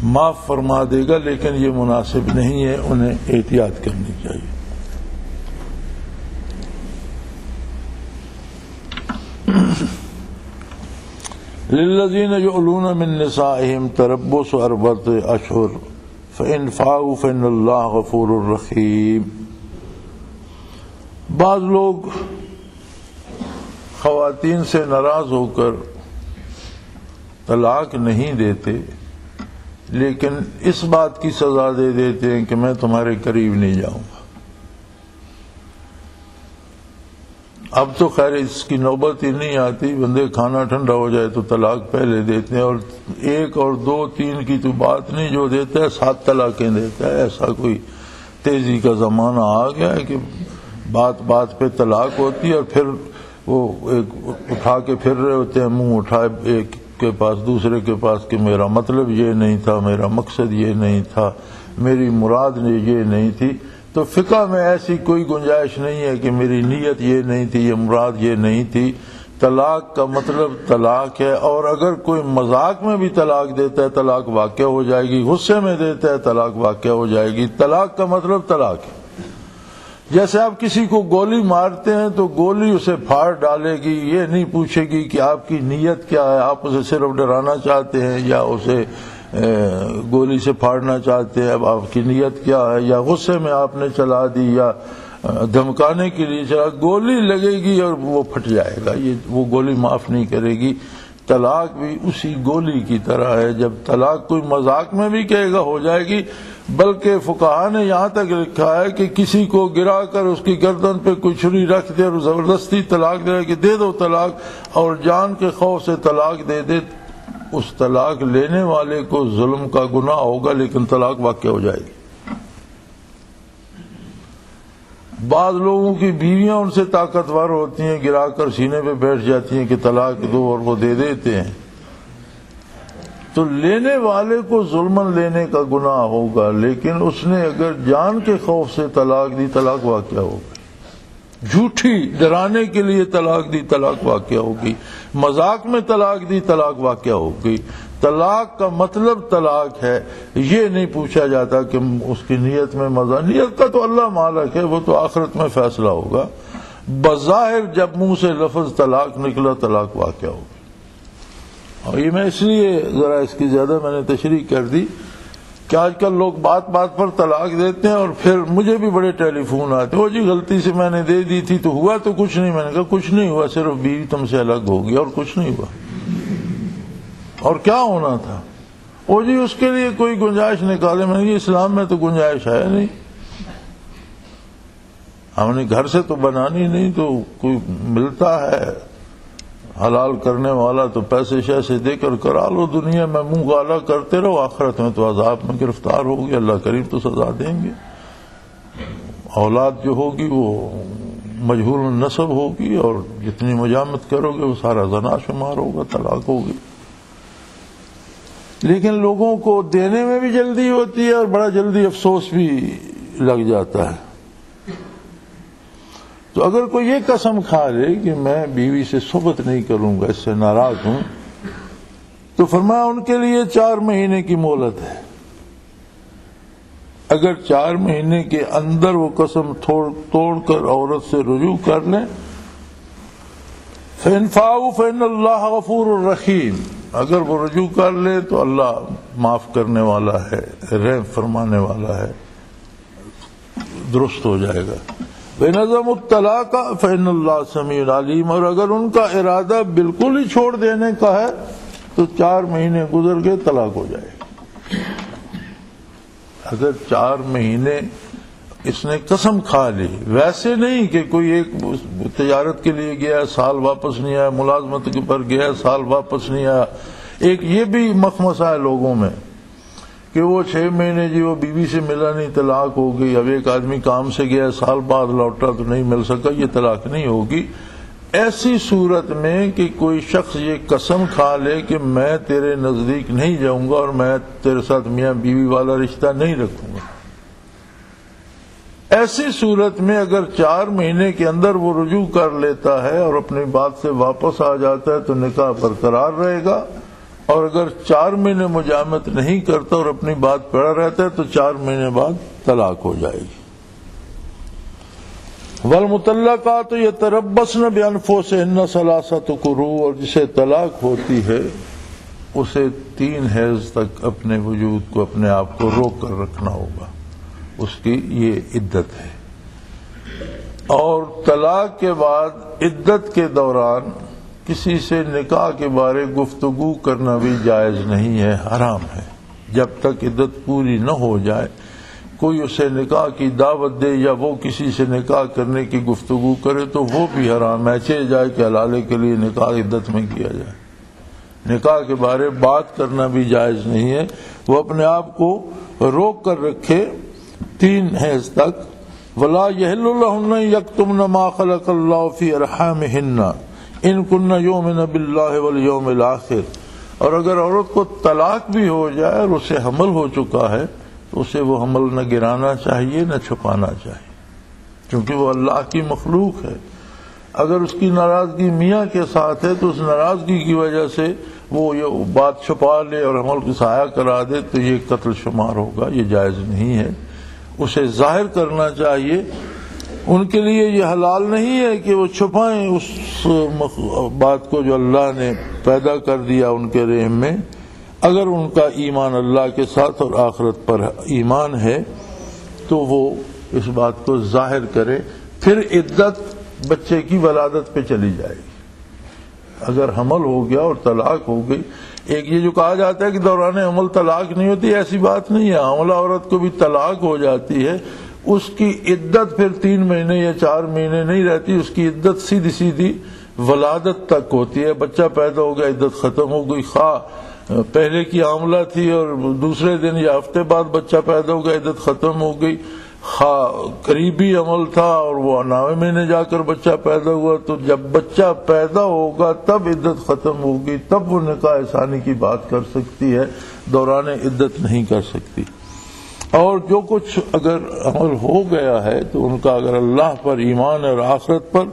معاف فرما دے گا، لیکن یہ مناسب نہیں ہے، انہیں احتیاط کرنی چاہیے۔ للذین یؤلون من نسائہم تربص 4 اشہر فإن فاؤوا فإن اللہ غفور رحیم۔ بعض لوگ خواتین سے ناراض ہو کر طلاق نہیں دیتے، لیکن اس بات کی سزا دے دیتے ہیں کہ میں تمہارے قریب نہیں جاؤں گا۔ اب تو خیر اس کی نوبت ہی نہیں آتی، بندے کھانا ٹھنڈا ہو جائے تو طلاق پہلے دیتے ہیں، اور 1 اور 2 3 کی تو بات نہیں، جو دیتا ہے 7 طلاقیں دیتا ہے۔ ایسا کوئی تیزی کا زمانہ آ گیا ہے کہ بات بات پہ طلاق ہوتی ہے، اور پھر وہ اٹھا کے پھر رہے ہوتے ہیں، منہ اٹھائے ایک کے پاس دوسرے کے پاس کہ میرا مطلب یہ نہیں تھا، میرا مقصد یہ نہیں تھا، میری مراد یہ نہیں تھی۔ تو فقہ میں ایسی کوئی گنجائش نہیں ہے کہ میری نیت یہ نہیں تھی، یہ مراد یہ نہیں تھی۔ طلاق کا مطلب طلاق ہے، اور اگر کوئی مذاق میں بھی طلاق دیتا ہے طلاق واقع ہو جائے گی، غصے میں دیتا ہے طلاق واقع ہو جائے گی۔ طلاق کا مطلب طلاق ہے۔ جیسے آپ کسی کو گولی مارتے ہیں تو گولی اسے پھاڑ ڈالے گی، یہ نہیں پوچھے گی کہ آپ کی نیت کیا ہے، آپ اسے صرف ڈرانا چاہتے ہیں یا اسے گولی سے پھاڑنا چاہتے ہیں، اب آپ کی نیت کیا ہے، یا غصے میں آپ نے چلا دی یا دھمکانے کے لیے چلا، گولی لگے گی اور وہ پھٹ جائے گا، وہ گولی معاف نہیں کرے گی۔ طلاق بھی اسی گولی کی طرح ہے، جب طلاق کوئی مذاق میں بھی کہے گا ہو جائے گی، بلکہ فقہاء نے یہاں تک لکھا ہے کہ کسی کو گرا کر اس کی گردن پہ کوئی چھری رکھ دے اور زبردستی طلاق دے کہ دے دو طلاق، اور جان کے خوف سے طلاق دے دے، اس طلاق لینے والے کو ظلم کا گناہ ہوگا، لیکن طلاق واقع ہو جائے گی۔ بعض لوگوں کی بیویاں ان سے طاقتور ہوتی ہیں، گرا کر سینے پہ بیٹھ جاتی ہیں کہ طلاق دو، اور وہ دے دیتے ہیں، تو لینے والے کو ظلمن لینے کا گناہ ہوگا، لیکن اس نے اگر جان کے خوف سے طلاق دی طلاق واقع ہوگی، جھوٹی ڈرانے کے لیے طلاق دی طلاق واقع ہوگی، مذاق میں طلاق دی طلاق واقع ہوگی۔ طلاق کا مطلب طلاق ہے، یہ نہیں پوچھا جاتا کہ اس کی نیت میں مزہ، نیت کا تو اللہ مالک ہے، وہ تو آخرت میں فیصلہ ہوگا۔ بظاہر جب منہ سے لفظ طلاق نکلا طلاق واقع ہوگی۔ اور یہ میں اس لیے ذرا اس کی زیادہ میں نے تشریح کر دی کہ آج کل لوگ بات بات پر طلاق دیتے ہیں، اور پھر مجھے بھی بڑے ٹیلی فون آتے ہیں، وہ جی غلطی سے میں نے دے دی تھی تو ہوا تو کچھ نہیں۔ میں نے کہا کچھ نہیں ہوا، صرف بیوی تم سے الگ ہوگی اور کچھ نہیں ہوا۔ اور کیا ہونا تھا؟ وہ جی اس کے لیے کوئی گنجائش نکالے۔ میں نے کہا اسلام میں تو گنجائش ہے نہیں، ہم نے گھر سے تو بنانی نہیں، تو کوئی ملتا ہے حلال کرنے والا تو پیسے شیسے دے کر کرا لو، دنیا میں منہ گالا کرتے رہو، آخرت میں تو عذاب میں گرفتار ہوگی، اللہ کریم تو سزا دیں گے۔ اولاد جو ہوگی وہ مجہول النسب ہوگی، اور جتنی مجامت کرو گے وہ سارا زنا شمار ہوگا، طلاق ہوگی۔ لیکن لوگوں کو دینے میں بھی جلدی ہوتی ہے اور بڑا جلدی افسوس بھی لگ جاتا ہے۔ تو اگر کوئی یہ قسم کھا لے کہ میں بیوی سے صحبت نہیں کروں گا، اس سے ناراض ہوں، تو فرمایا ان کے لیے 4 مہینے کی مہلت ہے۔ اگر 4 مہینے کے اندر وہ قسم توڑ کر عورت سے رجوع کر لیں، فَإِنْ فَاءُوا فَإِنَّ اللَّهَ غَفُورٌ رَحِيمٌ، اگر وہ رجوع کر لے تو اللہ معاف کرنے والا ہے، رحم فرمانے والا ہے، درست ہو جائے گا۔ وَإِنْ عَزَمُوا الطَّلَاقَ فَإِنَّ اللَّهَ سَمِيعٌ عَلِيمٌ، اور اگر ان کا ارادہ بالکل ہی چھوڑ دینے کا ہے تو 4 مہینے گزر گئے طلاق ہو جائے گی۔ اگر 4 مہینے اس نے قسم کھا لی، ویسے نہیں کہ کوئی ایک تجارت کے لیے گیا سال واپس نہیں آیا، ملازمت کے پر گیا سال واپس نہیں آیا، ایک یہ بھی مخمصہ ہے لوگوں میں کہ وہ 6 مہینے جی وہ بیوی سے ملا نہیں طلاق ہو گئی، اب ایک آدمی کام سے گیا سال بعد لوٹا تو نہیں مل سکا، یہ طلاق نہیں ہوگی۔ ایسی صورت میں کہ کوئی شخص یہ قسم کھا لے کہ میں تیرے نزدیک نہیں جاؤں گا اور میں تیرے ساتھ میاں بیوی والا رشتہ نہیں رکھوں گا، ایسی صورت میں اگر 4 مہینے کے اندر وہ رجوع کر لیتا ہے اور اپنی بات سے واپس آ جاتا ہے تو نکاح برقرار رہے گا، اور اگر 4 مہینے مجامت نہیں کرتا اور اپنی بات پڑا رہتا ہے تو 4 مہینے بعد طلاق ہو جائے گی۔ والمطلقات یتربصن بانفسہن 3 قروء، اور جسے طلاق ہوتی ہے اسے 3 حیض تک اپنے وجود کو اپنے آپ کو روک کر رکھنا ہوگا، اس کی یہ عدت ہے۔ اور طلاق کے بعد عدت کے دوران کسی سے نکاح کے بارے گفتگو کرنا بھی جائز نہیں ہے، حرام ہے۔ جب تک عدت پوری نہ ہو جائے کوئی اسے نکاح کی دعوت دے یا وہ کسی سے نکاح کرنے کی گفتگو کرے تو وہ بھی حرام ہے، چاہے جائے کہ حلالے کے لیے نکاح عدت میں کیا جائے۔ نکاح کے بارے بات کرنا بھی جائز نہیں ہے، وہ اپنے آپ کو روک کر رکھے 3 حیض تک۔ وَلَا يَحِلُّ لَهُنَّ يَكْتُمْنَ مَا خَلَقَ اللَّهُ فِي أَرْحَامِهِنَّ إِن كُنَّ يُؤْمِنَ بِاللَّهِ وَالْيَوْمِ الْآخِرِ، اور اگر عورت کو طلاق بھی ہو جائے اور اسے حمل ہو چکا ہے تو اسے وہ حمل نہ گرانا چاہیے نہ چھپانا چاہیے، کیونکہ وہ اللہ کی مخلوق ہے۔ اگر اس کی ناراضگی میاں کے ساتھ ہے تو اس ناراضگی کی وجہ سے وہ یہ بات چھپا لے اور حمل کو ضائع کرا دے تو یہ قتل شمار ہوگا، یہ جائز نہیں ہے، اسے ظاہر کرنا چاہیے۔ ان کے لیے یہ حلال نہیں ہے کہ وہ چھپائیں اس بات کو جو اللہ نے پیدا کر دیا ان کے رحم میں۔ اگر ان کا ایمان اللہ کے ساتھ اور آخرت پر ایمان ہے تو وہ اس بات کو ظاہر کرے، پھر عدت بچے کی ولادت پہ چلی جائے گی۔ اگر حمل ہو گیا اور طلاق ہو گئی، ایک یہ جو کہا جاتا ہے کہ دوران حمل طلاق نہیں ہوتی، ایسی بات نہیں ہے، حاملہ عورت کو بھی طلاق ہو جاتی ہے، اس کی عدت پھر 3 مہینے یا 4 مہینے نہیں رہتی، اس کی عدت سیدھی سیدھی ولادت تک ہوتی ہے۔ بچہ پیدا ہو گیا عدت ختم ہو گئی، خواہ پہلے کی حاملہ تھی اور دوسرے دن یا ہفتے بعد بچہ پیدا ہو گیا عدت ختم ہو گئی، قریبی عمل تھا اور وہ 9ویں مہینے جا کر بچہ پیدا ہوا، تو جب بچہ پیدا ہوگا تب عدت ختم ہوگی، تب وہ نکاح ثانی کی بات کر سکتی ہے، دوران عدت نہیں کر سکتی۔ اور جو کچھ اگر عمل ہو گیا ہے تو ان کا اگر اللہ پر ایمان اور آخرت پر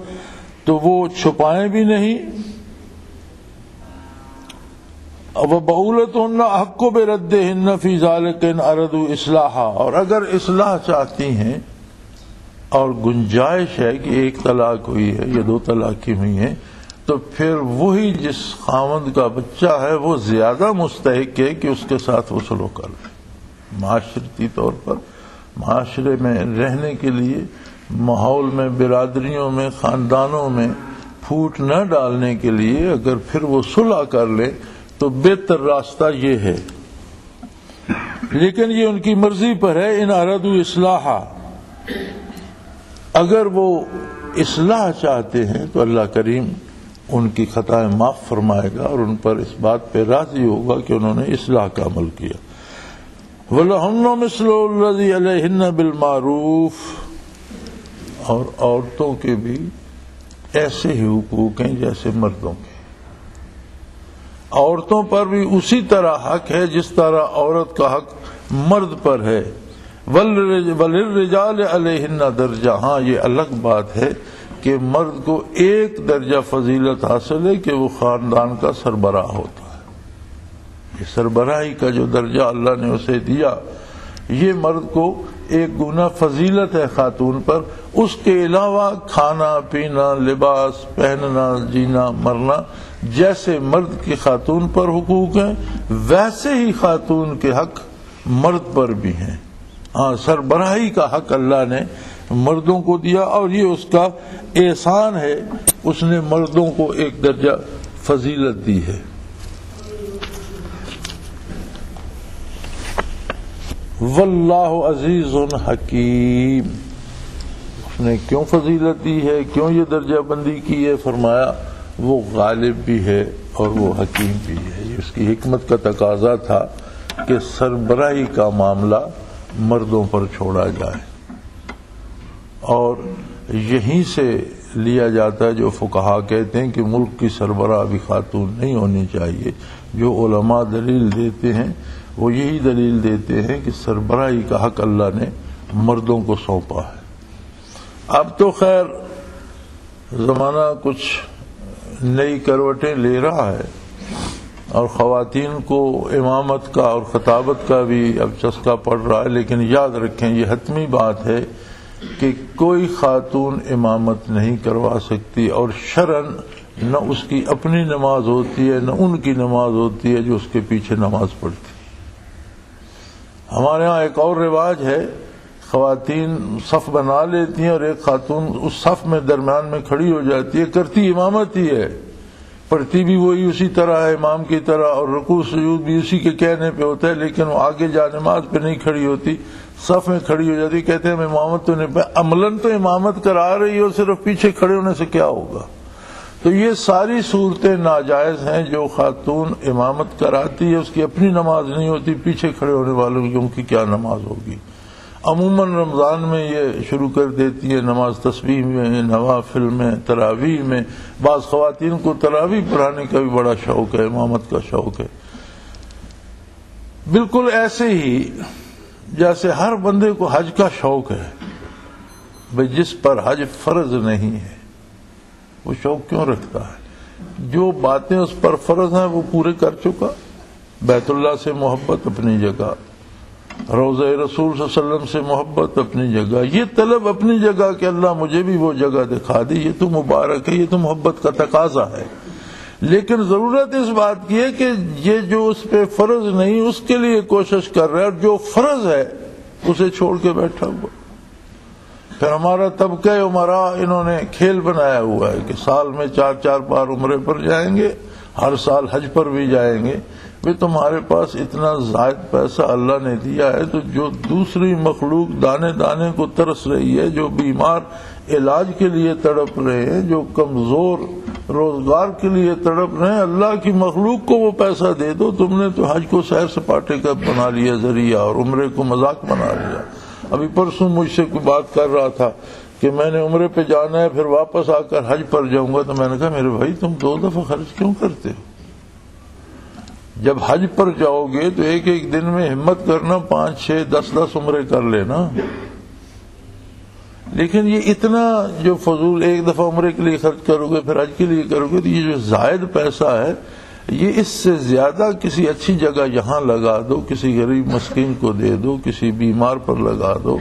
تو وہ چھپائیں بھی نہیں۔ وَبَعُولَتُهُنَّ أَحَقُّ بِرَدِّهِنَّ فِي ذَلِكَ إِنْ أَرَادُوا إِصْلَاحًا، اور اگر اصلاح چاہتی ہیں اور گنجائش ہے کہ 1 طلاق ہوئی ہے یا 2 طلاقیں ہوئی ہیں تو پھر وہی جس خاوند کا بچہ ہے وہ زیادہ مستحق ہے کہ اس کے ساتھ وہ سلوک کر لے۔ معاشرتی طور پر معاشرے میں رہنے کے لیے، ماحول میں، برادریوں میں، خاندانوں میں پھوٹ نہ ڈالنے کے لیے اگر پھر وہ صلح کر لے تو بہتر راستہ یہ ہے، لیکن یہ ان کی مرضی پر ہے۔ ان ارادوا اصلاحا، اگر وہ اصلاح چاہتے ہیں تو اللہ کریم ان کی خطائیں معاف فرمائے گا اور ان پر اس بات پہ راضی ہوگا کہ انہوں نے اصلاح کا عمل کیا۔ وَلَهُنَّ مِثْلُ الَّذِي عَلَيْهِنَّ بِالْمَعْرُوفِ، اور عورتوں کے بھی ایسے ہی حقوق ہیں جیسے مردوں کے۔ عورتوں پر بھی اسی طرح حق ہے جس طرح عورت کا حق مرد پر ہے۔ وَلِلرِّجَالِ عَلَيْهِنَّ دَرْجَةٌ، ہاں یہ الگ بات ہے کہ مرد کو 1 درجہ فضیلت حاصل ہے کہ وہ خاندان کا سربراہ ہوتا ہے۔ یہ سربراہی کا جو درجہ اللہ نے اسے دیا یہ مرد کو ایک گنا فضیلت ہے خاتون پر، اس کے علاوہ کھانا پینا، لباس پہننا، جینا مرنا جیسے مرد کے خاتون پر حقوق ہیں ویسے ہی خاتون کے حق مرد پر بھی ہیں۔ ہاں، سربراہی کا حق اللہ نے مردوں کو دیا، اور یہ اس کا احسان ہے، اس نے مردوں کو ایک درجہ فضیلت دی ہے۔ واللہ عزیز حکیم، اس نے کیوں فضیلت دی ہے، کیوں یہ درجہ بندی کی ہے؟ فرمایا وہ غالب بھی ہے اور وہ حکیم بھی ہے۔ یہ اس کی حکمت کا تقاضا تھا کہ سربراہی کا معاملہ مردوں پر چھوڑا جائے، اور یہیں سے لیا جاتا ہے جو فقہا کہتے ہیں کہ ملک کی سربراہ بھی خاتون نہیں ہونی چاہیے۔ جو علماء دلیل دیتے ہیں وہ یہی دلیل دیتے ہیں کہ سربراہی کا حق اللہ نے مردوں کو سونپا ہے۔ اب تو خیر زمانہ کچھ نئی کروٹیں لے رہا ہے، اور خواتین کو امامت کا اور خطابت کا بھی اب چسکا پڑ رہا ہے، لیکن یاد رکھیں یہ حتمی بات ہے کہ کوئی خاتون امامت نہیں کروا سکتی، اور شرعاً نہ اس کی اپنی نماز ہوتی ہے نہ ان کی نماز ہوتی ہے جو اس کے پیچھے نماز پڑھتی۔ ہمارے ہاں ایک اور رواج ہے، خواتین صف بنا لیتی ہیں اور ایک خاتون اس صف میں درمیان میں کھڑی ہو جاتی ہے، کرتی امامت ہی ہے، پڑھتی بھی وہی اسی طرح ہے امام کی طرح، اور رکوع سجود بھی اسی کے کہنے پہ ہوتا ہے، لیکن وہ آگے جا نماز پہ نہیں کھڑی ہوتی، صف میں کھڑی ہو جاتی۔ کہتے ہیں ہم امامت تو نہیں، عملاً تو امامت کرا رہی ہو، صرف پیچھے کھڑے ہونے سے کیا ہوگا؟ تو یہ ساری صورتیں ناجائز ہیں۔ جو خاتون امامت کراتی ہے اس کی اپنی نماز نہیں ہوتی، پیچھے کھڑے ہونے والوں کی ان کی کیا نماز ہوگی؟ عموماً رمضان میں یہ شروع کر دیتی ہے نماز تسبیح میں، نوافل میں، تراویح میں۔ بعض خواتین کو تراویح پڑھانے کا بھی بڑا شوق ہے، امامت کا شوق ہے۔ بالکل ایسے ہی جیسے ہر بندے کو حج کا شوق ہے، بھئی جس پر حج فرض نہیں ہے وہ شوق کیوں رکھتا ہے؟ جو باتیں اس پر فرض ہیں وہ پورے کر چکا، بیت اللہ سے محبت اپنی جگہ، روضہ رسول صلی اللہ علیہ وسلم سے محبت اپنی جگہ، یہ طلب اپنی جگہ کہ اللہ مجھے بھی وہ جگہ دکھا دی، یہ تو مبارک ہے، یہ تو محبت کا تقاضا ہے۔ لیکن ضرورت اس بات کی ہے کہ یہ جو اس پہ فرض نہیں اس کے لیے کوشش کر رہا ہے، اور جو فرض ہے اسے چھوڑ کے بیٹھا ہوا۔ پھر ہمارا طبقہ عمراء انہوں نے کھیل بنایا ہوا ہے کہ سال میں 4 بار عمرے پر جائیں گے، ہر سال حج پر بھی جائیں گے۔ بھی تمہارے پاس اتنا زائد پیسہ اللہ نے دیا ہے، تو جو دوسری مخلوق دانے دانے کو ترس رہی ہے، جو بیمار علاج کے لیے تڑپ رہے ہیں، جو کمزور روزگار کے لیے تڑپ رہے ہیں، اللہ کی مخلوق کو وہ پیسہ دے دو۔ تم نے تو حج کو سیر سپاٹے کا بنا لیا ذریعہ، اور عمرے کو مذاق بنا لیا۔ ابھی پرسوں مجھ سے کوئی بات کر رہا تھا کہ میں نے عمرے پہ جانا ہے، پھر واپس آ کر حج پر جاؤں گا، تو میں نے کہا میرے بھائی تم 2 دفعہ خرچ کیوں کرتے ہو؟ جب حج پر جاؤ گے تو ایک دن میں ہمت کرنا 5، 6، 10 عمرے کر لینا۔ لیکن یہ اتنا جو فضول ایک دفعہ عمرے کے لیے خرچ کرو گے پھر حج کے لیے کرو گے، تو یہ جو زائد پیسہ ہے یہ اس سے زیادہ کسی اچھی جگہ یہاں لگا دو، کسی غریب مسکین کو دے دو، کسی بیمار پر لگا دو،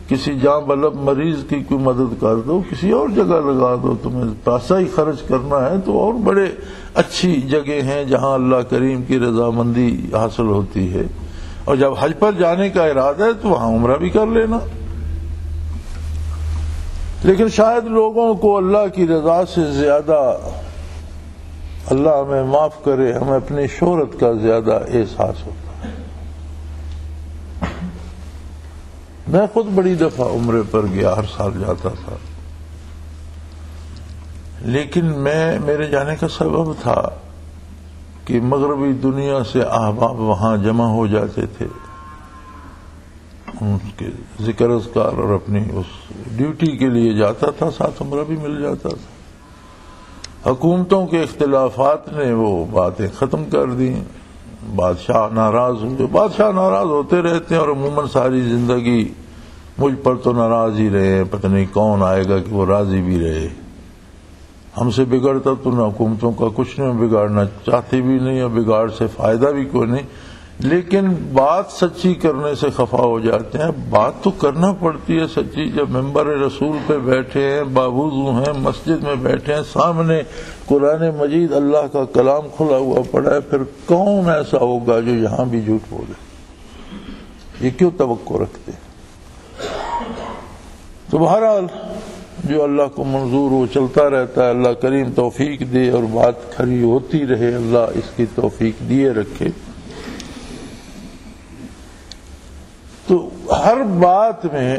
کسی جاں بلب مریض کی کوئی مدد کر دو، کسی اور جگہ لگا دو۔ تمہیں پیسہ ہی خرچ کرنا ہے تو اور بڑے اچھی جگہ ہیں جہاں اللہ کریم کی رضامندی حاصل ہوتی ہے، اور جب حج پر جانے کا ارادہ ہے تو وہاں عمرہ بھی کر لینا۔ لیکن شاید لوگوں کو اللہ کی رضا سے زیادہ، اللہ ہمیں معاف کرے، ہمیں اپنی شہرت کا زیادہ احساس ہوتا ہے۔ میں خود بڑی دفعہ عمرے پر گیا، ہر سال جاتا تھا، لیکن میرے جانے کا سبب تھا کہ مغربی دنیا سے احباب وہاں جمع ہو جاتے تھے، ان کے ذکر اذکار اور اپنی اس ڈیوٹی کے لیے جاتا تھا، ساتھ عمرہ بھی مل جاتا تھا۔ حکومتوں کے اختلافات نے وہ باتیں ختم کر دی، بادشاہ ناراض ہوئے، بادشاہ ناراض ہوتے رہتے ہیں، اور عموماً ساری زندگی مجھ پر تو ناراض ہی رہے، پتہ نہیں کون آئے گا کہ وہ راضی بھی رہے۔ ہم سے بگڑتا تو نہ حکومتوں کا کچھ نہیں، بگاڑنا چاہتے بھی نہیں، اور بگاڑ سے فائدہ بھی کوئی نہیں۔ لیکن بات سچی کرنے سے خفا ہو جاتے ہیں. بات تو کرنا پڑتی ہے سچی. جب ممبر رسول پہ بیٹھے ہیں، باوضو ہیں، مسجد میں بیٹھے ہیں، سامنے قرآن مجید اللہ کا کلام کھلا ہوا پڑا ہے، پھر کون ایسا ہوگا جو یہاں بھی جھوٹ بولے؟ یہ کیوں توقع رکھتے ہیں؟ تو بہرحال جو اللہ کو منظور ہو چلتا رہتا ہے. اللہ کریم توفیق دے اور بات کھری ہوتی رہے. اللہ اس کی توفیق دیے رکھے. تو ہر بات میں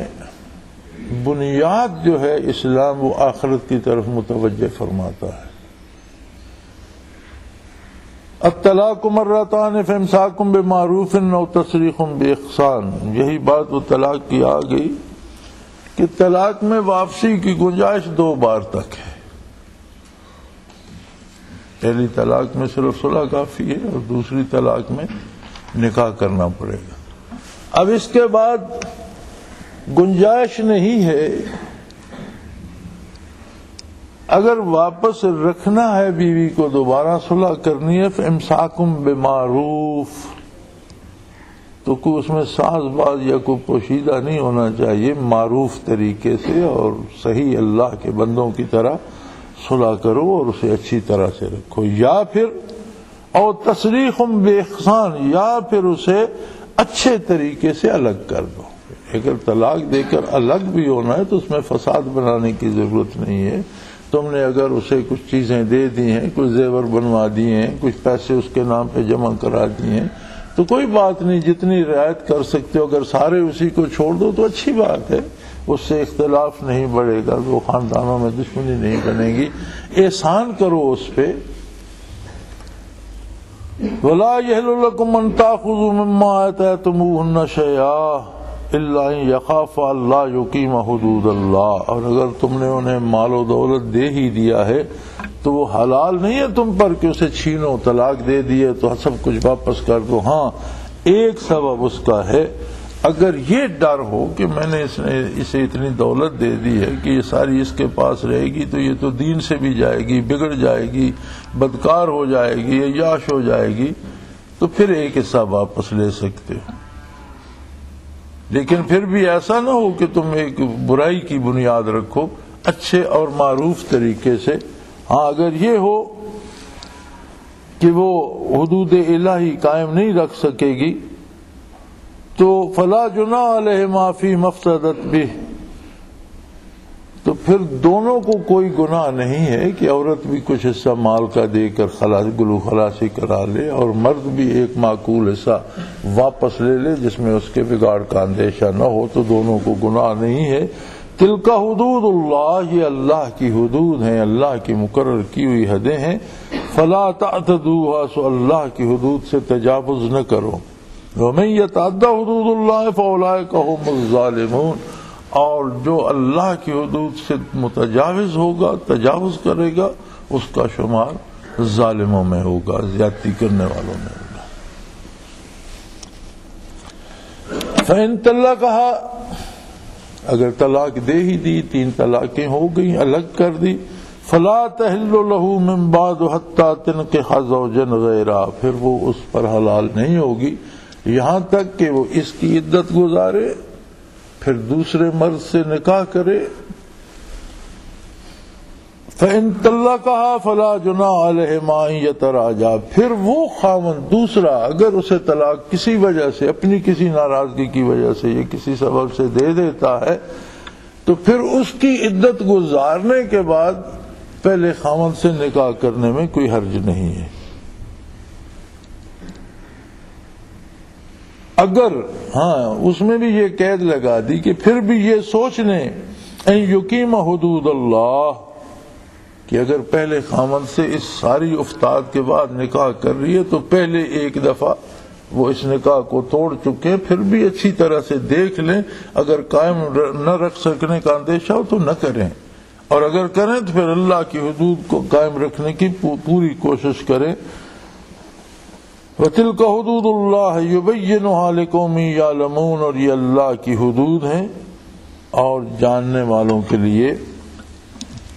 بنیاد جو ہے اسلام وہ آخرت کی طرف متوجہ فرماتا ہے. الطلاق مرتان فامساک بمعروف او تسریح باحسان. یہی بات وہ طلاق کی آ گئی کہ طلاق میں واپسی کی گنجائش 2 بار تک ہے. پہلی طلاق میں صرف صلح کافی ہے اور دوسری طلاق میں نکاح کرنا پڑے گا. اب اس کے بعد گنجائش نہیں ہے. اگر واپس رکھنا ہے بیوی کو، دوبارہ صلح کرنی ہے، فامساک بمعروف، تو کوئی اس میں ساز باز یا کوئی پوشیدہ نہیں ہونا چاہیے. معروف طریقے سے اور صحیح اللہ کے بندوں کی طرح صلح کرو اور اسے اچھی طرح سے رکھو. یا پھر اور تسریح باحسان، یا پھر اسے اچھے طریقے سے الگ کر دو. اگر طلاق دے کر الگ بھی ہونا ہے تو اس میں فساد بنانے کی ضرورت نہیں ہے. تم نے اگر اسے کچھ چیزیں دے دی ہیں، کچھ زیور بنوا دیے ہیں، کچھ پیسے اس کے نام پہ جمع کرا دیے ہیں، تو کوئی بات نہیں، جتنی رعایت کر سکتے ہو. اگر سارے اسی کو چھوڑ دو تو اچھی بات ہے، اس سے اختلاف نہیں بڑھے گا، وہ خاندانوں میں دشمنی نہیں بنے گی. احسان کرو اس پہ. وَلَا يَحِلُّ لَكُمْ أَن تَأْخُذُوا مِمَّا آتَيْتُمُوهُنَّ شَيْئًا إِلَّا أَن يَخَافَا أَلَّا يُقِيمَ حُدُودَ اللَّهِ. اور اگر تم نے انہیں مال و دولت دے ہی دیا ہے تو وہ حلال نہیں ہے تم پر کہ اسے چھینو. طلاق دے دیے تو سب کچھ واپس کر دو. ہاں، ایک سبب اس کا ہے، اگر یہ ڈر ہو کہ میں نے اسے اتنی دولت دے دی ہے کہ یہ ساری اس کے پاس رہے گی تو یہ تو دین سے بھی جائے گی، بگڑ جائے گی، بدکار ہو جائے گی، عیاش ہو جائے گی، تو پھر ایک حصہ واپس لے سکتے ہو. لیکن پھر بھی ایسا نہ ہو کہ تم ایک برائی کی بنیاد رکھو، اچھے اور معروف طریقے سے. ہاں، اگر یہ ہو کہ وہ حدود الہی قائم نہیں رکھ سکے گی تو فلا جناح علیہما فی مفتدت بہ، تو پھر دونوں کو کوئی گناہ نہیں ہے کہ عورت بھی کچھ حصہ مال کا دے کر گلو خلاصی کرا لے اور مرد بھی ایک معقول حصہ واپس لے لے جس میں اس کے بگاڑ کا اندیشہ نہ ہو. تو دونوں کو گناہ نہیں ہے. تلک حدود اللہ، یہ اللہ کی حدود ہیں، اللہ کی مقرر کی ہوئی حدیں ہیں. فلا تعتدوها، سو اللہ کی حدود سے تجاوز نہ کرو. ومن یتعد حدود اللہ فاولئک هم الظالمون، اور جو اللہ کی حدود سے متجاوز ہوگا، تجاوز کرے گا، اس کا شمار ظالموں میں ہوگا، زیادتی کرنے والوں میں ہوگا. فإن طلقها، اگر طلاق دے ہی دی، 3 طلاقیں ہو گئیں، الگ کر دی، فلا تحل له من بعد حتى تنكح زوجا غيرها، پھر وہ اس پر حلال نہیں ہوگی یہاں تک کہ وہ اس کی عدت گزارے، پھر دوسرے مرد سے نکاح کرے. فإن طلقها فلا جناح علیہما ان یتراجعا، پھر وہ خاوند دوسرا اگر اسے طلاق کسی وجہ سے، اپنی کسی ناراضگی کی وجہ سے یا کسی سبب سے دے دیتا ہے، تو پھر اس کی عدت گزارنے کے بعد پہلے خاوند سے نکاح کرنے میں کوئی حرج نہیں ہے. اگر ہاں اس میں بھی یہ قید لگا دی کہ پھر بھی یہ سوچ لیں ان یقیم حدود اللہ، کہ اگر پہلے خاوند سے اس ساری افتاد کے بعد نکاح کر رہی ہے تو پہلے ایک دفعہ وہ اس نکاح کو توڑ چکے ہیں، پھر بھی اچھی طرح سے دیکھ لیں. اگر قائم نہ رکھ سکنے کا اندیشہ ہو تو نہ کریں، اور اگر کریں تو پھر اللہ کی حدود کو قائم رکھنے کی پوری کوشش کریں. وَتِلْكَ حُدُودُ اللَّهِ يُبَيِّنُهَا لِقَوْمٍ يَعْلَمُونَ، اور یہ اللہ کی حدود ہیں اور جاننے والوں کے لیے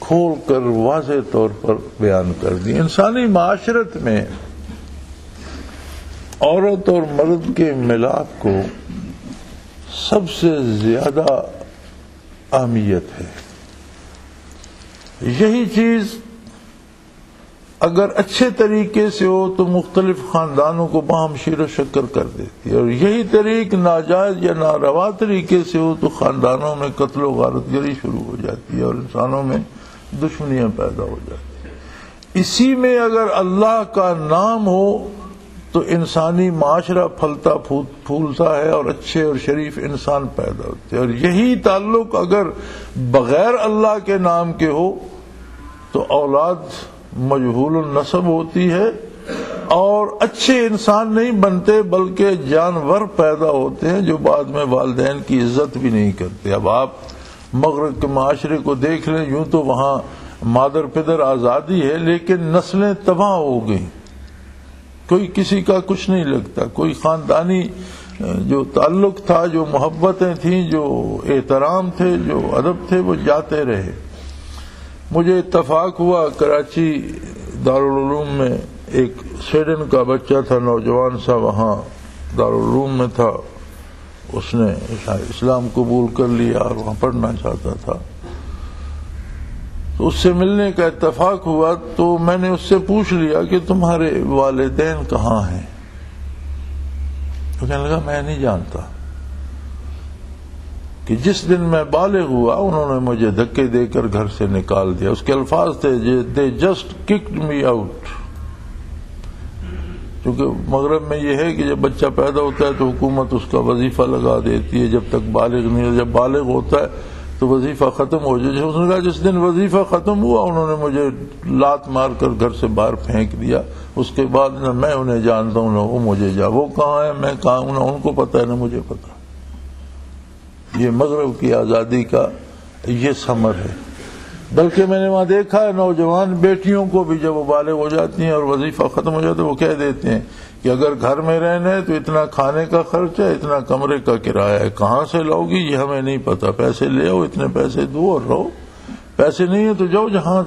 کھول کر واضح طور پر بیان کر دی. انسانی معاشرت میں عورت اور مرد کے ملاپ کو سب سے زیادہ اہمیت ہے. یہی چیز اگر اچھے طریقے سے ہو تو مختلف خاندانوں کو باہم شیر و شکر کر دیتی ہے، اور یہی طریق ناجائز یا ناروا طریقے سے ہو تو خاندانوں میں قتل و غارت گری شروع ہو جاتی ہے اور انسانوں میں دشمنیاں پیدا ہو جاتی ہیں. اسی میں اگر اللہ کا نام ہو تو انسانی معاشرہ پھلتا پھولتا ہے اور اچھے اور شریف انسان پیدا ہوتے ہیں، اور یہی تعلق اگر بغیر اللہ کے نام کے ہو تو اولاد مجہول النسب ہوتی ہے اور اچھے انسان نہیں بنتے بلکہ جانور پیدا ہوتے ہیں جو بعد میں والدین کی عزت بھی نہیں کرتے. اب آپ مغرب کے معاشرے کو دیکھ لیں، یوں تو وہاں مادر پدر آزادی ہے لیکن نسلیں تباہ ہو گئیں، کوئی کسی کا کچھ نہیں لگتا، کوئی خاندانی جو تعلق تھا، جو محبتیں تھیں، جو احترام تھے، جو ادب تھے، وہ جاتے رہے. مجھے اتفاق ہوا کراچی دارالعلوم میں ایک سویڈن کا بچہ تھا، نوجوان سا، وہاں دارالعلوم میں تھا، اس نے اسلام قبول کر لیا اور وہاں پڑھنا چاہتا تھا. تو اس سے ملنے کا اتفاق ہوا تو میں نے اس سے پوچھ لیا کہ تمہارے والدین کہاں ہیں؟ تو کہنے لگا میں نہیں جانتا، کہ جس دن میں بالغ ہوا انہوں نے مجھے دھکے دے کر گھر سے نکال دیا. اس کے الفاظ تھے they just kicked me out. کیونکہ مغرب میں یہ ہے کہ جب بچہ پیدا ہوتا ہے تو حکومت اس کا وظیفہ لگا دیتی ہے جب تک بالغ نہیں ہے، جب بالغ ہوتا ہے تو وظیفہ ختم ہو جائے. اس نے کہا جس دن وظیفہ ختم ہوا انہوں نے مجھے لات مار کر گھر سے باہر پھینک دیا. اس کے بعد نہ میں انہیں جانتا ہوں نہ وہ مجھے وہ کہاں ہے، میں کہاں ہوں، نہ ان کو پتہ ہے نہ مجھے پتہ. یہ مغرب کی آزادی کا یہ ثمر ہے. بلکہ میں نے وہاں دیکھا ہے نوجوان بیٹیوں کو بھی جب وہ بالغ ہو جاتی ہیں اور وظیفہ ختم ہو جاتا ہے وہ کہہ دیتے ہیں کہ اگر گھر میں رہنا ہے تو اتنا کھانے کا خرچ ہے، اتنا کمرے کا کرایہ ہے، کہاں سے لاؤ گی یہ ہمیں نہیں پتا، پیسے لے آؤ، اتنے پیسے دو اور رہو، پیسے نہیں ہیں تو جاؤ جہاں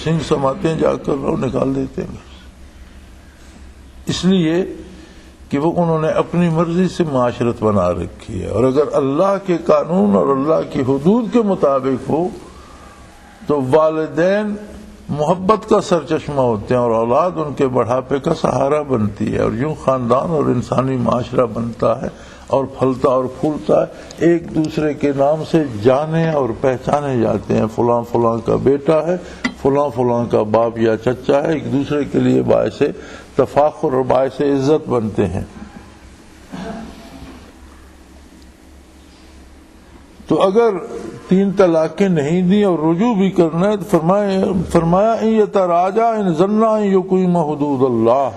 سنگ سماتے ہیں جا کر رہو، نکال دیتے ہیں. اس لیے کہ وہ انہوں نے اپنی مرضی سے معاشرت بنا رکھی ہے. اور اگر اللہ کے قانون اور اللہ کی حدود کے مطابق ہو تو والدین محبت کا سرچشمہ ہوتے ہیں اور اولاد ان کے بڑھاپے کا سہارا بنتی ہے، اور یوں خاندان اور انسانی معاشرہ بنتا ہے اور پھلتا اور پھولتا ہے. ایک دوسرے کے نام سے جانے اور پہچانے جاتے ہیں، فلاں فلاں کا بیٹا ہے، فلاں فلاں کا باپ یا چچا ہے، ایک دوسرے کے لیے باعث تفاخر اور باعث عزت بنتے ہیں. تو اگر 3 طلاقیں نہیں دی اور رجوع بھی کرنا ہے تو فرمایا ان یتراجع ان ظنا ان یقیم حدود اللہ،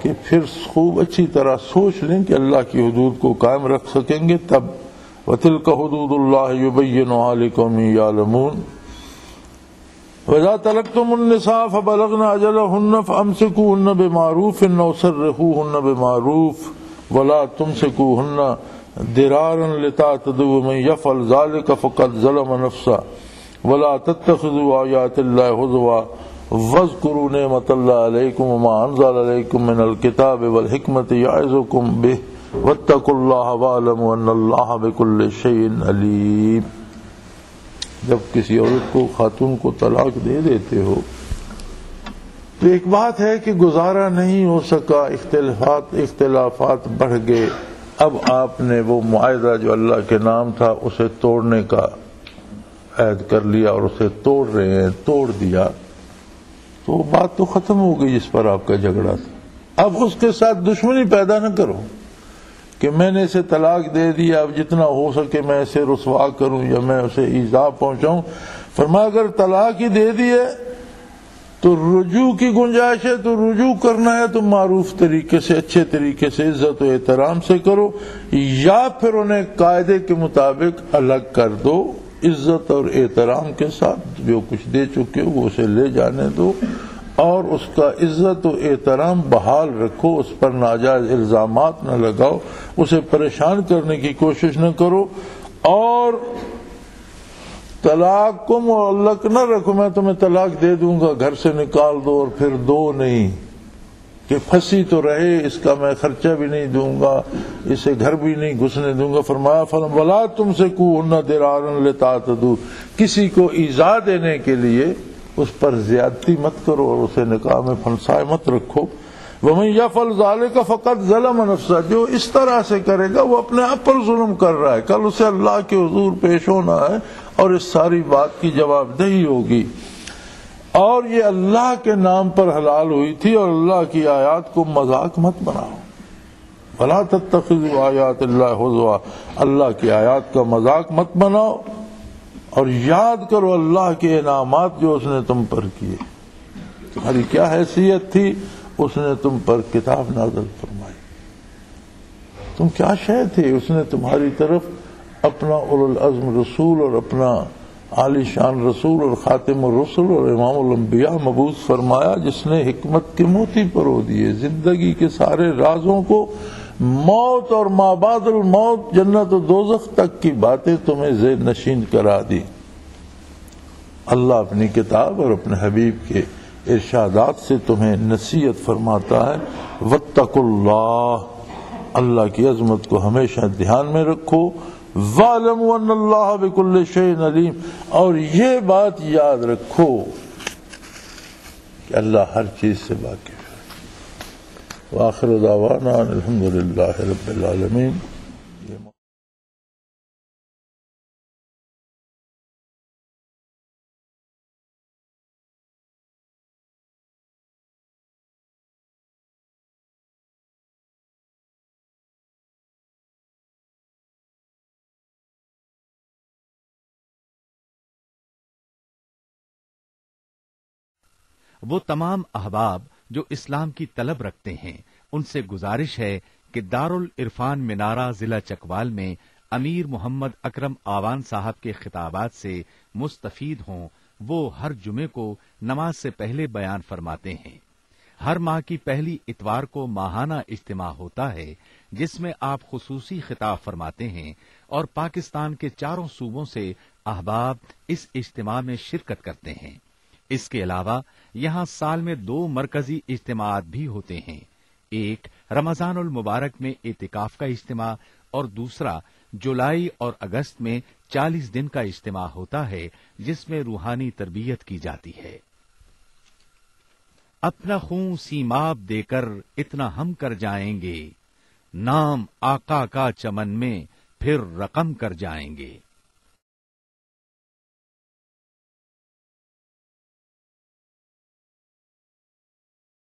کہ پھر خوب اچھی طرح سوچ لیں کہ اللہ کی حدود کو قائم رکھ سکیں گے تب. وَتِلْكَ حُدُودُ اللَّهِ يُبَيِّنُهَا لِقَوْمٍ يَعْلَمُونَ. وَإِذَا طَلَقْتُمُ النِّسَاءَ فَبَلَغْنَ أَجَلَهُنَّ فَأَمْسِكُوهُنَّ بِمَعْرُوفٍ أَوْ سَرِّحُوهُنَّ بِمَعْرُوفٍ وَلَا تُمْسِكُوهُنَّ ضِرَارًا لِتَعْتَدُوا وَمَن يَفْعَلْ ذَلِكَ فَقَدْ ظَلَمَ نَفْسَهُ وَلَا تَتَّخِذُوا آيَاتِ اللَّهِ هُزُوًا وَاذْكُرُوا نِعْمَةَ اللَّهِ عَلَيْكُمْ وَمَا أَنزَلَ عَلَيْكُم مِّنَ الْكِتَابِ وَالْحِكْمَةِ يَعِظُكُم بِهِ وَاتَّقُوا اللَّهَ وَاعْلَمُوا أَنَّ اللَّهَ بِكُلِّ شَيْءٍ عَلِيمٌ. جب کسی عورت کو خاتون کو طلاق دے دیتے ہو تو ایک بات ہے کہ گزارا نہیں ہو سکا، اختلافات بڑھ گئے. اب آپ نے وہ معاہدہ جو اللہ کے نام تھا اسے توڑنے کا عہد کر لیا اور اسے توڑ رہے ہیں، توڑ دیا تو بات تو ختم ہو گئی جس پر آپ کا جھگڑا تھا. اب اس کے ساتھ دشمنی پیدا نہ کرو کہ میں نے اسے طلاق دے دیا، اب جتنا ہو سکے میں اسے رسوا کروں یا میں اسے ایذا پہنچاؤں. فرمایا اگر طلاق ہی دے دی ہے تو رجوع کی گنجائش ہے تو رجوع کرنا ہے تو معروف طریقے سے، اچھے طریقے سے، عزت و احترام سے کرو، یا پھر انہیں قاعدے کے مطابق الگ کر دو، عزت اور احترام کے ساتھ. جو کچھ دے چکے ہو وہ اسے لے جانے دو اور اس کا عزت و احترام بحال رکھو، اس پر ناجائز الزامات نہ لگاؤ، اسے پریشان کرنے کی کوشش نہ کرو، اور طلاق کو معلق نہ رکھو میں تمہیں طلاق دے دوں گا گھر سے نکال دو اور پھر دو نہیں. کہ پھنسی تو رہے، اس کا میں خرچہ بھی نہیں دوں گا، اسے گھر بھی نہیں گھسنے دوں گا. فرمایا وَلَا تُمْسِكُوهُنَّ ضِرَارًا لِتَعْتَدُوا، کسی کو ایذا دینے کے لیے اس پر زیادتی مت کرو اور اسے نکاح میں پھنسائے مت رکھو. وَمَن يَفْعَلْ ذَلِكَ فَقَدْ ظَلَمَ نَفْسَهُ، جو اس طرح سے کرے گا وہ اپنے آپ پر ظلم کر رہا ہے. کل اسے اللہ کے حضور پیش ہونا ہے اور اس ساری بات کی جواب دہی ہوگی. اور یہ اللہ کے نام پر حلال ہوئی تھی، اور اللہ کی آیات کو مذاق مت بناؤ. وَلَا تَتَّخِذُوا آیَاتِ اللَّهِ هُزُوًا، اللہ کی آیات کا مذاق مت بناؤ، اور یاد کرو اللہ کے انعامات جو اس نے تم پر کیے. تمہاری کیا حیثیت تھی، اس نے تم پر کتاب نازل فرمائی. تم کیا شے تھے، اس نے تمہاری طرف اپنا اولو العزم رسول اور اپنا عالی شان رسول اور خاتم الرسل اور امام الانبیاء مبعوث فرمایا، جس نے حکمت کے موتی پرو دیے، زندگی کے سارے رازوں کو، موت اور ما بعد الموت، جنت و دوزخ تک کی باتیں تمہیں زیر نشین کرا دی. اللہ اپنی کتاب اور اپنے حبیب کے ارشادات سے تمہیں نصیحت فرماتا ہے. واتقوا اللہ، اللہ کی عظمت کو ہمیشہ دھیان میں رکھو. وَاعْلَمُوا أَنَّ اللَّهَ بِكُلِّ شَيْءٍ عَلِيمٌ، اور یہ بات یاد رکھو کہ اللہ ہر چیز سے واقف ہے. وآخر دعوانا الحمد للہ رب العالمین. وہ تمام احباب جو اسلام کی طلب رکھتے ہیں ان سے گزارش ہے کہ دارالعرفان منارہ ضلع چکوال میں امیر محمد اکرم آوان صاحب کے خطابات سے مستفید ہوں. وہ ہر جمعے کو نماز سے پہلے بیان فرماتے ہیں. ہر ماہ کی پہلی اتوار کو ماہانہ اجتماع ہوتا ہے جس میں آپ خصوصی خطاب فرماتے ہیں اور پاکستان کے چاروں صوبوں سے احباب اس اجتماع میں شرکت کرتے ہیں. اس کے علاوہ یہاں سال میں 2 مرکزی اجتماعات بھی ہوتے ہیں. ایک رمضان المبارک میں اعتکاف کا اجتماع اور دوسرا جولائی اور اگست میں 40 دن کا اجتماع ہوتا ہے جس میں روحانی تربیت کی جاتی ہے. اپنا خون سیماب دے کر اتنا ہم کر جائیں گے، نام آقا کا چمن میں پھر رقم کر جائیں گے.